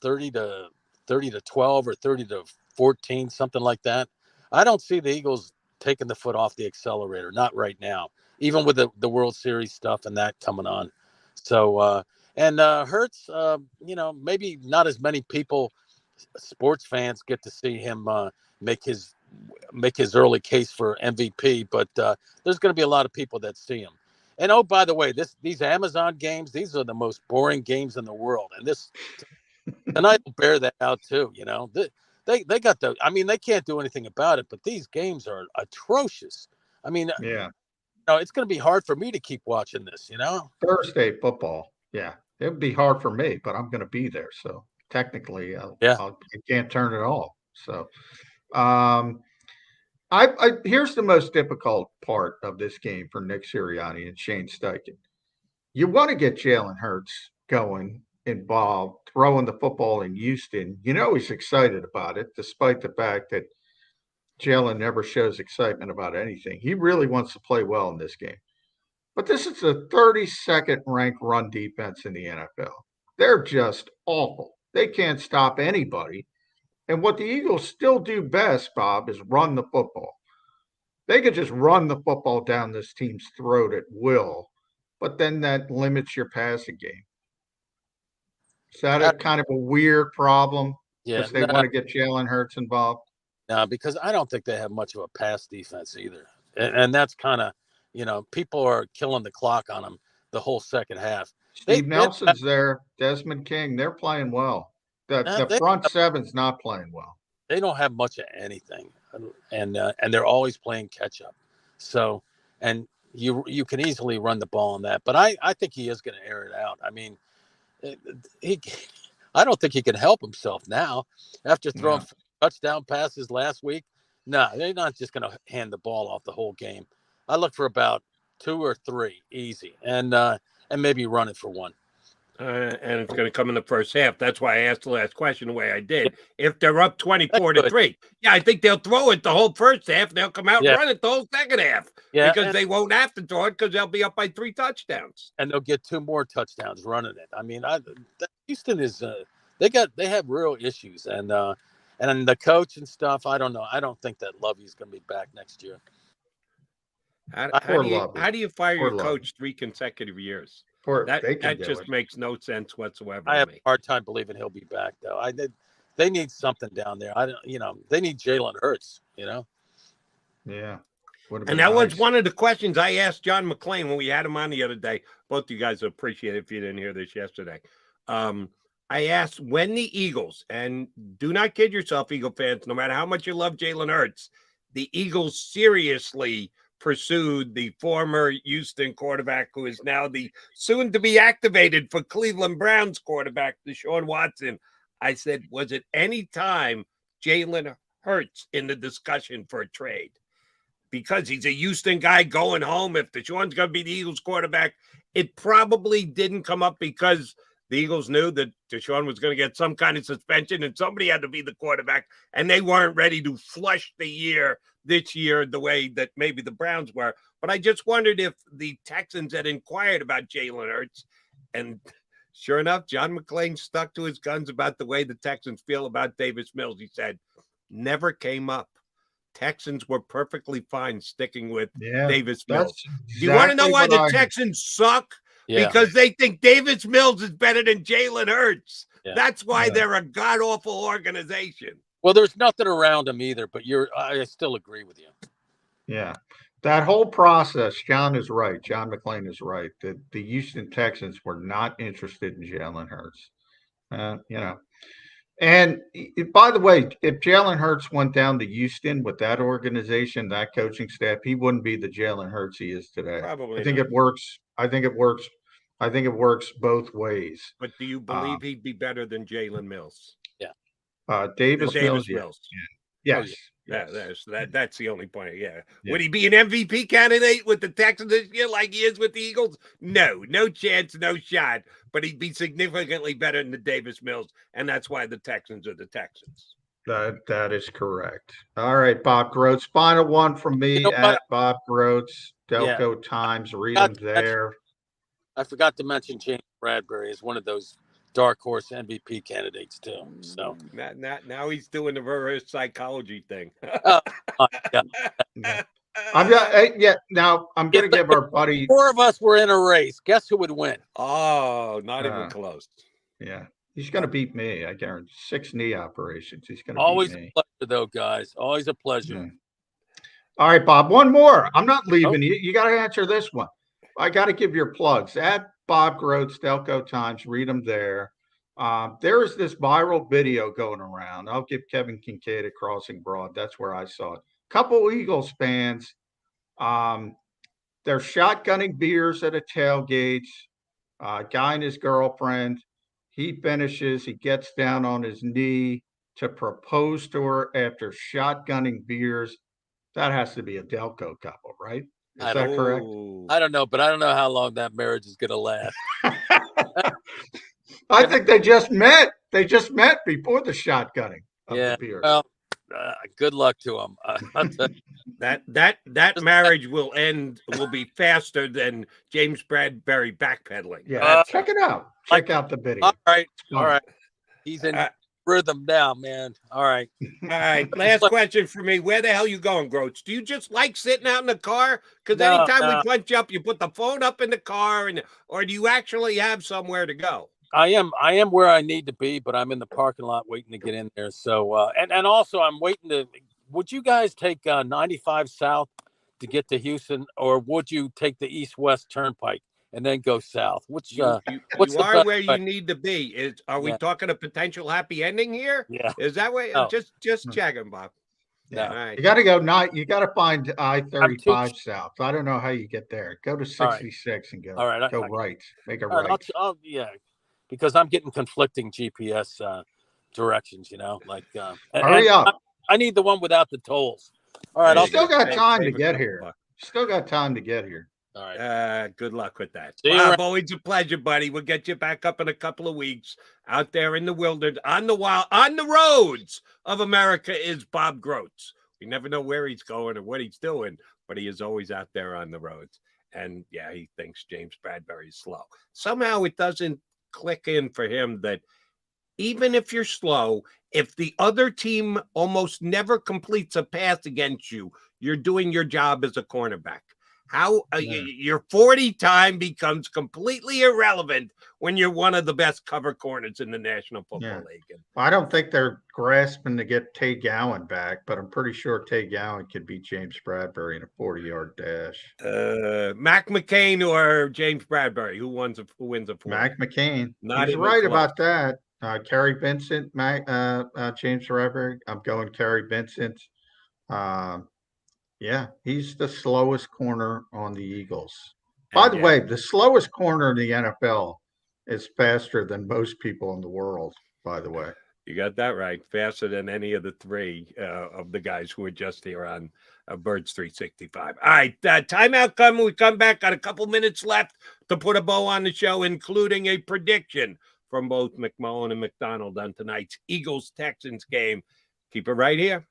30 to 12 or 30 to 14, something like that. I don't see the Eagles taking the foot off the accelerator, not right now, even with the World Series stuff and that coming on. So, Hurts, maybe not as many people, sports fans, get to see him make his early case for MVP, but there's going to be a lot of people that see him. And oh, by the way, these Amazon games, these are the most boring games in the world, and this tonight will bear that out too. They got they can't do anything about it, but these games are atrocious. It's going to be hard for me to keep watching this. Thursday football, yeah, it would be hard for me, but I'm going to be there, so technically, I can't turn it off. So, here's the most difficult part of this game for Nick Sirianni and Shane Steichen. You want to get Jalen Hurts going, involved, throwing the football in Houston. He's excited about it, despite the fact that Jalen never shows excitement about anything. He really wants to play well in this game. But this is the 32nd ranked run defense in the NFL. They're just awful. They can't stop anybody. And what the Eagles still do best, Bob, is run the football. They could just run the football down this team's throat at will, but then that limits your passing game. Is that a kind of a weird problem? Because they want to get Jalen Hurts involved? No, because I don't think they have much of a pass defense either. And that's kind of, people are killing the clock on them the whole second half. Steve Nelson's there, Desmond King, they're playing well. The front seven's not playing well. They don't have much of anything, and they're always playing catch up. So, and you can easily run the ball on that. But I think he is going to air it out. I don't think he can help himself now after throwing touchdown passes last week. No, they're not just going to hand the ball off the whole game. I look for about 2 or 3 easy, and maybe run it for 1. And it's going to come in the first half. That's why I asked the last question the way I did. If they're up 24-3, I think they'll throw it the whole first half. And they'll come out and run it the whole second half because they won't have to throw it because they'll be up by 3 touchdowns. And they'll get 2 more touchdowns running it. Houston is they have real issues, and the coach and stuff. I don't know. I don't think that Lovey's going to be back next year. How do you fire your coach 3 consecutive years? That just makes no sense whatsoever. I have a hard time believing he'll be back, though. They need something down there. They need Jalen Hurts. Yeah. And that was one of the questions I asked John McClain when we had him on the other day. Both of you guys will appreciate it if you didn't hear this yesterday. I asked when the Eagles, and do not kid yourself, Eagle fans, no matter how much you love Jalen Hurts, the Eagles seriously pursued the former Houston quarterback who is now the soon-to-be activated for Cleveland Browns quarterback, DeSean Watson. I said, was it any time Jalen Hurts in the discussion for a trade? Because he's a Houston guy going home. If DeSean's going to be the Eagles quarterback, it probably didn't come up because the Eagles knew that DeSean was going to get some kind of suspension and somebody had to be the quarterback, and they weren't ready to flush the year this year the way that maybe the Browns were. But I just wondered if the Texans had inquired about Jalen Hurts, and sure enough, John McClain stuck to his guns about the way the Texans feel about Davis Mills. He said, never came up. Texans were perfectly fine sticking with Davis Mills. Do you want to know why the Texans suck? Yeah. Because they think Davis Mills is better than Jalen Hurts. Yeah. That's why they're a god-awful organization. Well, there's nothing around him either, but I still agree with you. Yeah. That whole process, John is right. John McClain is right. That the Houston Texans were not interested in Jalen Hurts. And by the way, if Jalen Hurts went down to Houston with that organization, that coaching staff, he wouldn't be the Jalen Hurts he is today. Probably I think it works. I think it works both ways. But do you believe he'd be better than Jalen Mills? Yeah. Davis Mills. Yes. Yes. That's the only point. Yeah. Would he be an MVP candidate with the Texans this year like he is with the Eagles? No chance, no shot. But he'd be significantly better than the Davis Mills, and that's why the Texans are the Texans. That is correct. All right, Bob Groats. Final one from me at Bob Groats. Delco Times. Read them there. I forgot to mention James Bradbury is one of those dark horse MVP candidates too. So now he's doing the reverse psychology thing. Now I'm gonna give our buddy. 4 of us were in a race. Guess who would win? Oh, not even close. Yeah, he's gonna beat me. I guarantee. 6 knee operations. He's gonna always beat me. A pleasure, though, guys. Always a pleasure. Yeah. All right, Bob. One more. I'm not leaving you. You got to answer this one. I got to give your plugs. At Bob Groats, Delco Times. Read them there. There is this viral video going around. I'll give Kevin Kincaid a Crossing Broad. That's where I saw it. Couple Eagles fans. They're shotgunning beers at a tailgate. Guy and his girlfriend. He finishes. He gets down on his knee to propose to her after shotgunning beers. That has to be a Delco couple, right? Is that correct? I don't know, but I don't know how long that marriage is going to last. I think they just met. They just met before the shotgunning of the beers. Well, good luck to them. That marriage will be faster than James Bradbury backpedaling. Yeah, check it out. Check out the video. All right. He's in rhythm now, man. All right. Last question for me. Where the hell you going, Groats? Do you just like sitting out in the car? Because anytime we punch up, you put the phone up in the car, or do you actually have somewhere to go? I am where I need to be, but I'm in the parking lot waiting to get in there. So, and also I'm waiting to. Would you guys take 95 South to get to Houston, or would you take the East-West Turnpike and then go south? What's you are where you need to be. Are we talking a potential happy ending here? Yeah. Is that way? No. Just checking, Bob. Yeah. All right. You got to go. You got to find I-35 South. I don't know how you get there. Go to 66 and go. All right. Go right. Make a right. Because I'm getting conflicting GPS directions. Hurry up. I need the one without the tolls. All right. You still got time to get here. Still got time to get here. All right. Good luck with that. Bob, always a pleasure, buddy. We'll get you back up in a couple of weeks out there in the wilderness, on the roads of America is Bob Groats. We never know where he's going or what he's doing, but he is always out there on the roads. And yeah, he thinks James Bradbury is slow. Somehow it doesn't click in for him that even if you're slow, if the other team almost never completes a pass against you, you're doing your job as a cornerback. How your 40 time becomes completely irrelevant when you're one of the best cover corners in the National Football League. I don't think they're grasping to get Tay Gowan back, but I'm pretty sure Tay Gowan could beat James Bradbury in a 40-yard dash. Mac McCain or James Bradbury? Who wins a 40? Mac McCain. He's right about that. Kerry Vincent, James Bradbury. I'm going Kerry Vincent. Yeah, he's the slowest corner on the Eagles. By the way, the slowest corner in the NFL is faster than most people in the world, by the way. You got that right. Faster than any of the three of the guys who are just here on Birds 365. All right, timeout coming. We come back. Got a couple minutes left to put a bow on the show, including a prediction from both McMullen and McDonald on tonight's Eagles-Texans game. Keep it right here.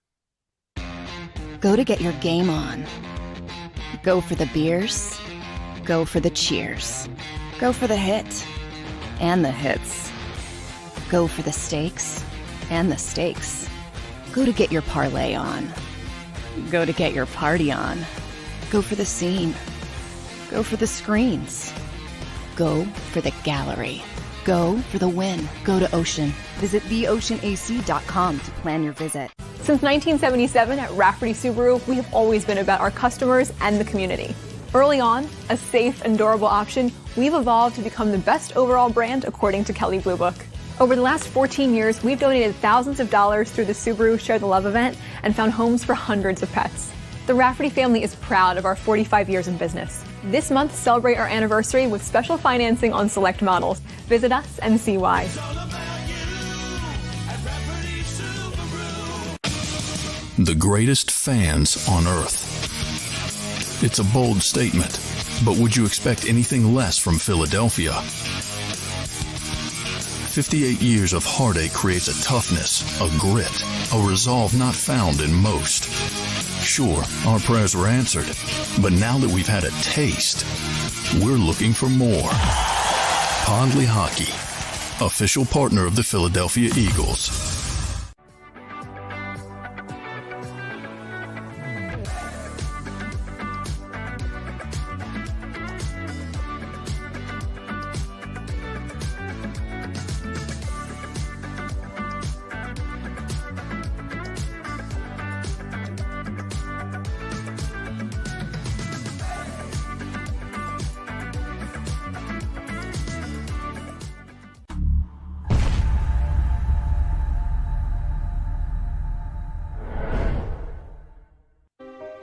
Go to get your game on. Go for the beers. Go for the cheers. Go for the hit and the hits. Go for the stakes and the stakes. Go to get your parlay on. Go to get your party on. Go for the scene. Go for the screens. Go for the gallery. Go for the win. Go to Ocean. Visit theoceanac.com to plan your visit. Since 1977 at Rafferty Subaru, we have always been about our customers and the community. Early on, a safe and durable option, we've evolved to become the best overall brand according to Kelley Blue Book. Over the last 14 years, we've donated thousands of dollars through the Subaru Share the Love event and found homes for hundreds of pets. The Rafferty family is proud of our 45 years in business. This month, celebrate our anniversary with special financing on select models. Visit us and see why. The greatest fans on earth. It's a bold statement, but would you expect anything less from Philadelphia? 58 years of heartache creates a toughness, a grit, a resolve not found in most. Sure, our prayers were answered, but now that we've had a taste, we're looking for more. Pondley Hockey, official partner of the Philadelphia Eagles.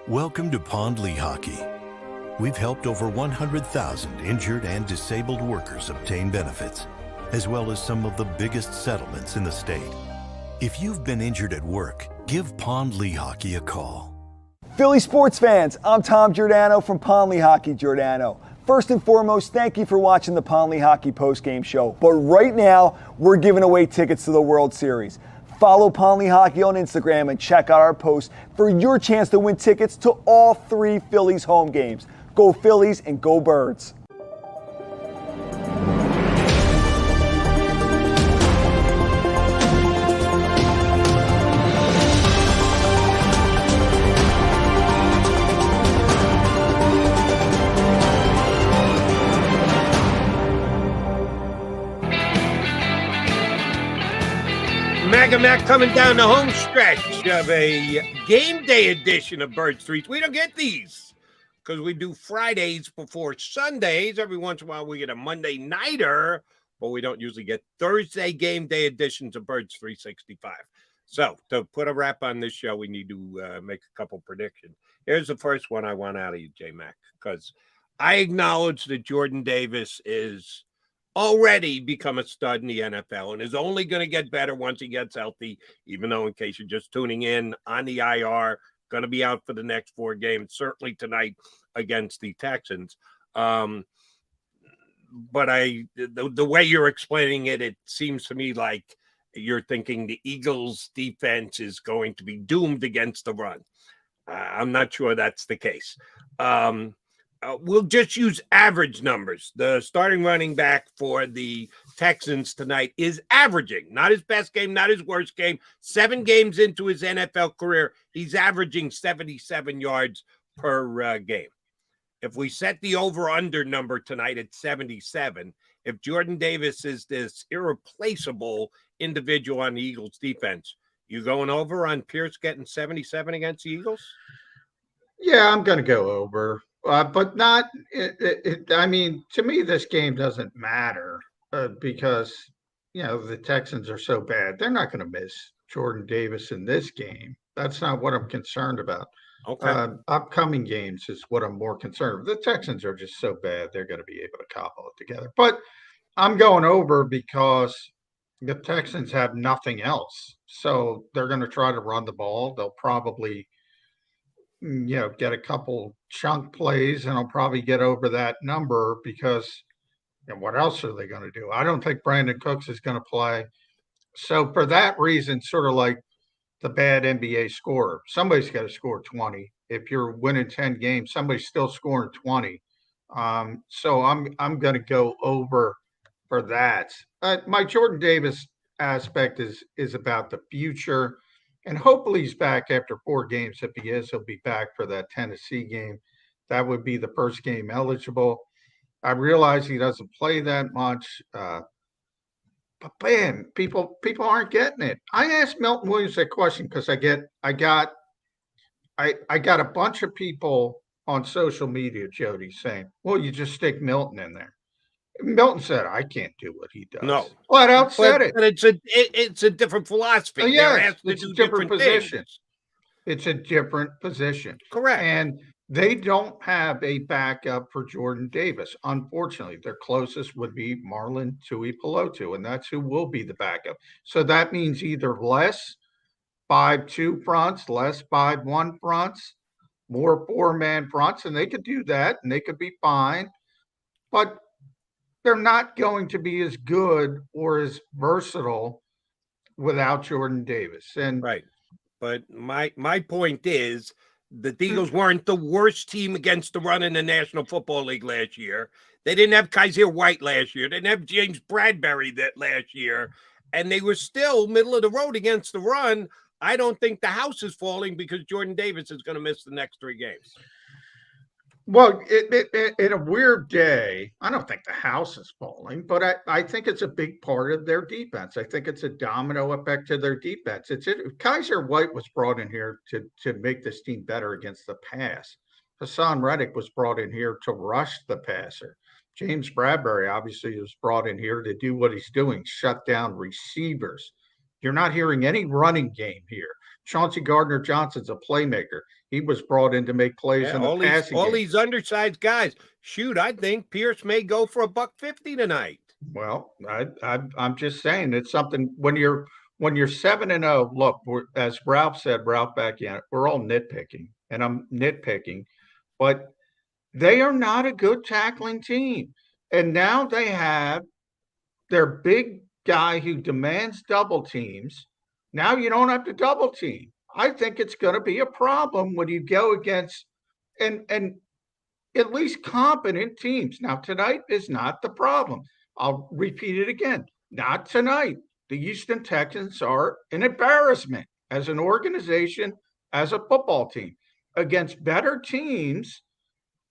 Welcome to Pondley Hockey. We've helped over 100,000 injured and disabled workers obtain benefits, as well as some of the biggest settlements in the state. If you've been injured at work, give Pondley Hockey a call. Philly sports fans, I'm Tom Giordano from Pondley Hockey Giordano. First and foremost, thank you for watching the Pondley Hockey postgame show. But right now, we're giving away tickets to the World Series. Follow Pondley Hockey on Instagram and check out our posts for your chance to win tickets to all 3 Phillies home games. Go Phillies and go Birds. Mac coming down the home stretch of a game day edition of Bird Streets. We don't get these because we do Fridays before Sundays. Every once in a while we get a Monday nighter, but we don't usually get Thursday game day editions of Birds 365. So to put a wrap on this show, we need to make a couple predictions. Here's the first one I want out of you, J-Mac, because I acknowledge that Jordan Davis is already become a stud in the NFL and is only going to get better once he gets healthy, even though, in case you're just tuning in, on the IR, going to be out for the next 4 games, certainly tonight against the Texans. But the way you're explaining it, it seems to me like you're thinking the Eagles' defense is going to be doomed against the run. I'm not sure that's the case. We'll just use average numbers. The starting running back for the Texans tonight is averaging, not his best game, not his worst game. 7 games into his NFL career, he's averaging 77 yards per game. If we set the over-under number tonight at 77, if Jordan Davis is this irreplaceable individual on the Eagles defense, you going over on Pierce getting 77 against the Eagles? Yeah, I'm going to go over. But not, I mean, to me, this game doesn't matter because, the Texans are so bad. They're not going to miss Jordan Davis in this game. That's not what I'm concerned about. Okay. Upcoming games is what I'm more concerned with. The Texans are just so bad. They're going to be able to cobble it together. But I'm going over because the Texans have nothing else. So they're going to try to run the ball. They'll probably get a couple chunk plays, and I'll probably get over that number because what else are they going to do? I don't think Brandon Cooks is going to play. So for that reason, sort of like the bad NBA scorer, somebody's got to score 20. If you're winning 10 games, somebody's still scoring 20. So I'm going to go over for that. My Jordan Davis aspect is about the future. And hopefully he's back after 4 games. If he is, he'll be back for that Tennessee game. That would be the first game eligible. I realize he doesn't play that much. But man, people aren't getting it. I asked Milton Williams that question because I got a bunch of people on social media, Jody, saying, well, you just stick Milton in there. Milton said, I can't do what he does. No. Flat out said it. But it's a different philosophy. Yes, it's a different position. Things. It's a different position. Correct. And they don't have a backup for Jordan Davis. Unfortunately, their closest would be Marlon Tuipulotu, and that's who will be the backup. So that means either less 5-2 fronts, less 5-1 fronts, more 4-man fronts, and they could do that, and they could be fine. But they're not going to be as good or as versatile without Jordan Davis. And right. But my point is the Eagles weren't the worst team against the run in the National Football League last year. They didn't have Kaiser White last year. They didn't have James Bradbury that last year. And they were still middle of the road against the run. I don't think the house is falling because Jordan Davis is going to miss the next 3 games. Well, in a weird day, I don't think the house is falling, but I think it's a big part of their defense. I think it's a domino effect to their defense. Kaiser White was brought in here to make this team better against the pass. Hassan Reddick was brought in here to rush the passer. James Bradbury obviously was brought in here to do what he's doing, shut down receivers. You're not hearing any running game here. Chauncey Gardner-Johnson's a playmaker. He was brought in to make plays in the passing game. All these undersized guys. Shoot, I think Pierce may go for $150 tonight. Well, I'm just saying it's something when you're 7-0. Look, as Ralph said, Ralph Bacchiano, we're all nitpicking, and I'm nitpicking, but they are not a good tackling team. And now they have their big guy who demands double teams. Now you don't have to double team. I think it's going to be a problem when you go against and at least competent teams. Now, tonight is not the problem. I'll repeat it again. Not tonight. The Houston Texans are an embarrassment as an organization, as a football team. Against better teams,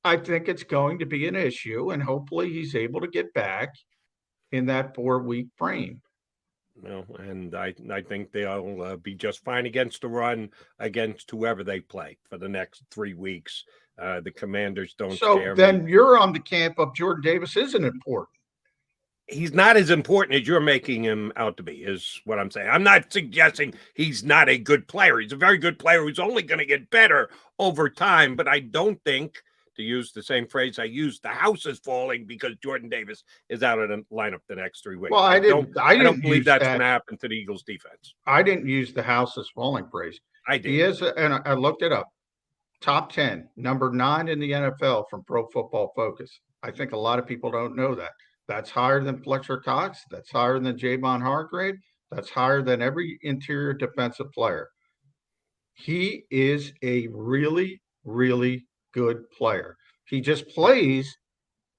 I think it's going to be an issue, and hopefully he's able to get back in that 4-week frame. No, and I think they'll be just fine against the run against whoever they play for the next 3 weeks. The Commanders don't scare me. So then you're on the camp of Jordan Davis isn't important. He's not as important as you're making him out to be, is what I'm saying. I'm not suggesting he's not a good player. He's a very good player who's only going to get better over time, but I don't think, to use the same phrase I used, the house is falling because Jordan Davis is out of the lineup the next 3 weeks. Well, I don't believe that's going to happen to the Eagles defense. I didn't use the house is falling phrase. I did. He is, and I looked it up. Top 10, number 9 in the NFL from Pro Football Focus. I think a lot of people don't know that. That's higher than Fletcher Cox. That's higher than Javon Hargrave. That's higher than every interior defensive player. He is a really, really good player. He just plays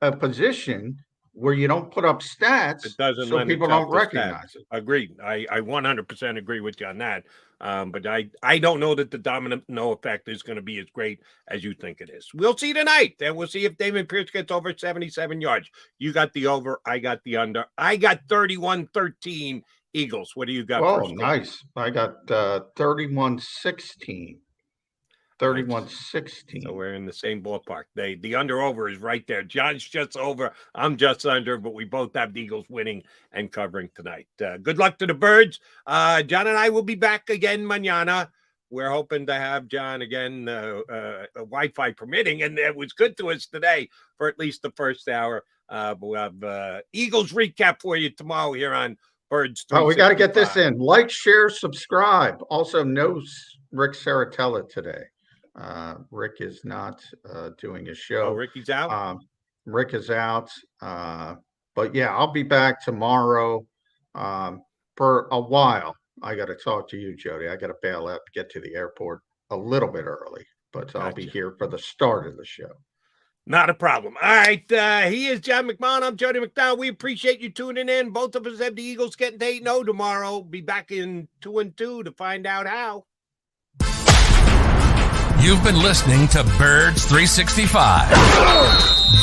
a position where you don't put up stats so people don't recognize it. Agreed. I 100% agree with you on that. But I don't know that the domino effect is going to be as great as you think it is. We'll see tonight, and we'll see if Dameon Pierce gets over 77 yards. You got the over. I got the under. I got 31-13 Eagles. What do you got? Oh, nice. I got 31-16. 31-16. So we're in the same ballpark. The under-over is right there. John's just over. I'm just under, but we both have the Eagles winning and covering tonight. Good luck to the Birds. John and I will be back again mañana. We're hoping to have John again, Wi-Fi permitting, and it was good to us today for at least the first hour. But we'll have Eagles recap for you tomorrow here on Birds 365. Oh, we got to get this in. Like, share, subscribe. Also, no Rick Saratella today. Rick is not doing a show. Oh, Ricky's out? Rick is out. But yeah, I'll be back tomorrow for a while. I got to talk to you, Jody. I got to bail out to get to the airport a little bit early, but I'll be here for the start of the show. Not a problem. All right. He is John McMullen. I'm Jody McDowell. We appreciate you tuning in. Both of us have the Eagles getting to 8-0 tomorrow. Be back in 2-2 to find out how. You've been listening to Birds 365,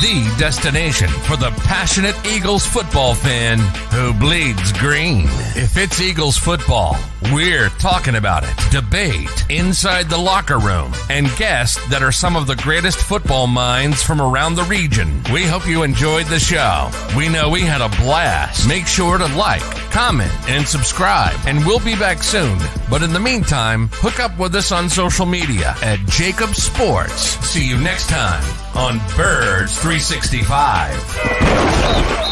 the destination for the passionate Eagles football fan who bleeds green. If it's Eagles football, we're talking about it. Debate, inside the locker room, and guests that are some of the greatest football minds from around the region. We hope you enjoyed the show. We know we had a blast. Make sure to like, comment, and subscribe, and we'll be back soon. But in the meantime, hook up with us on social media at JAKIB Sports. See you next time on Birds 365.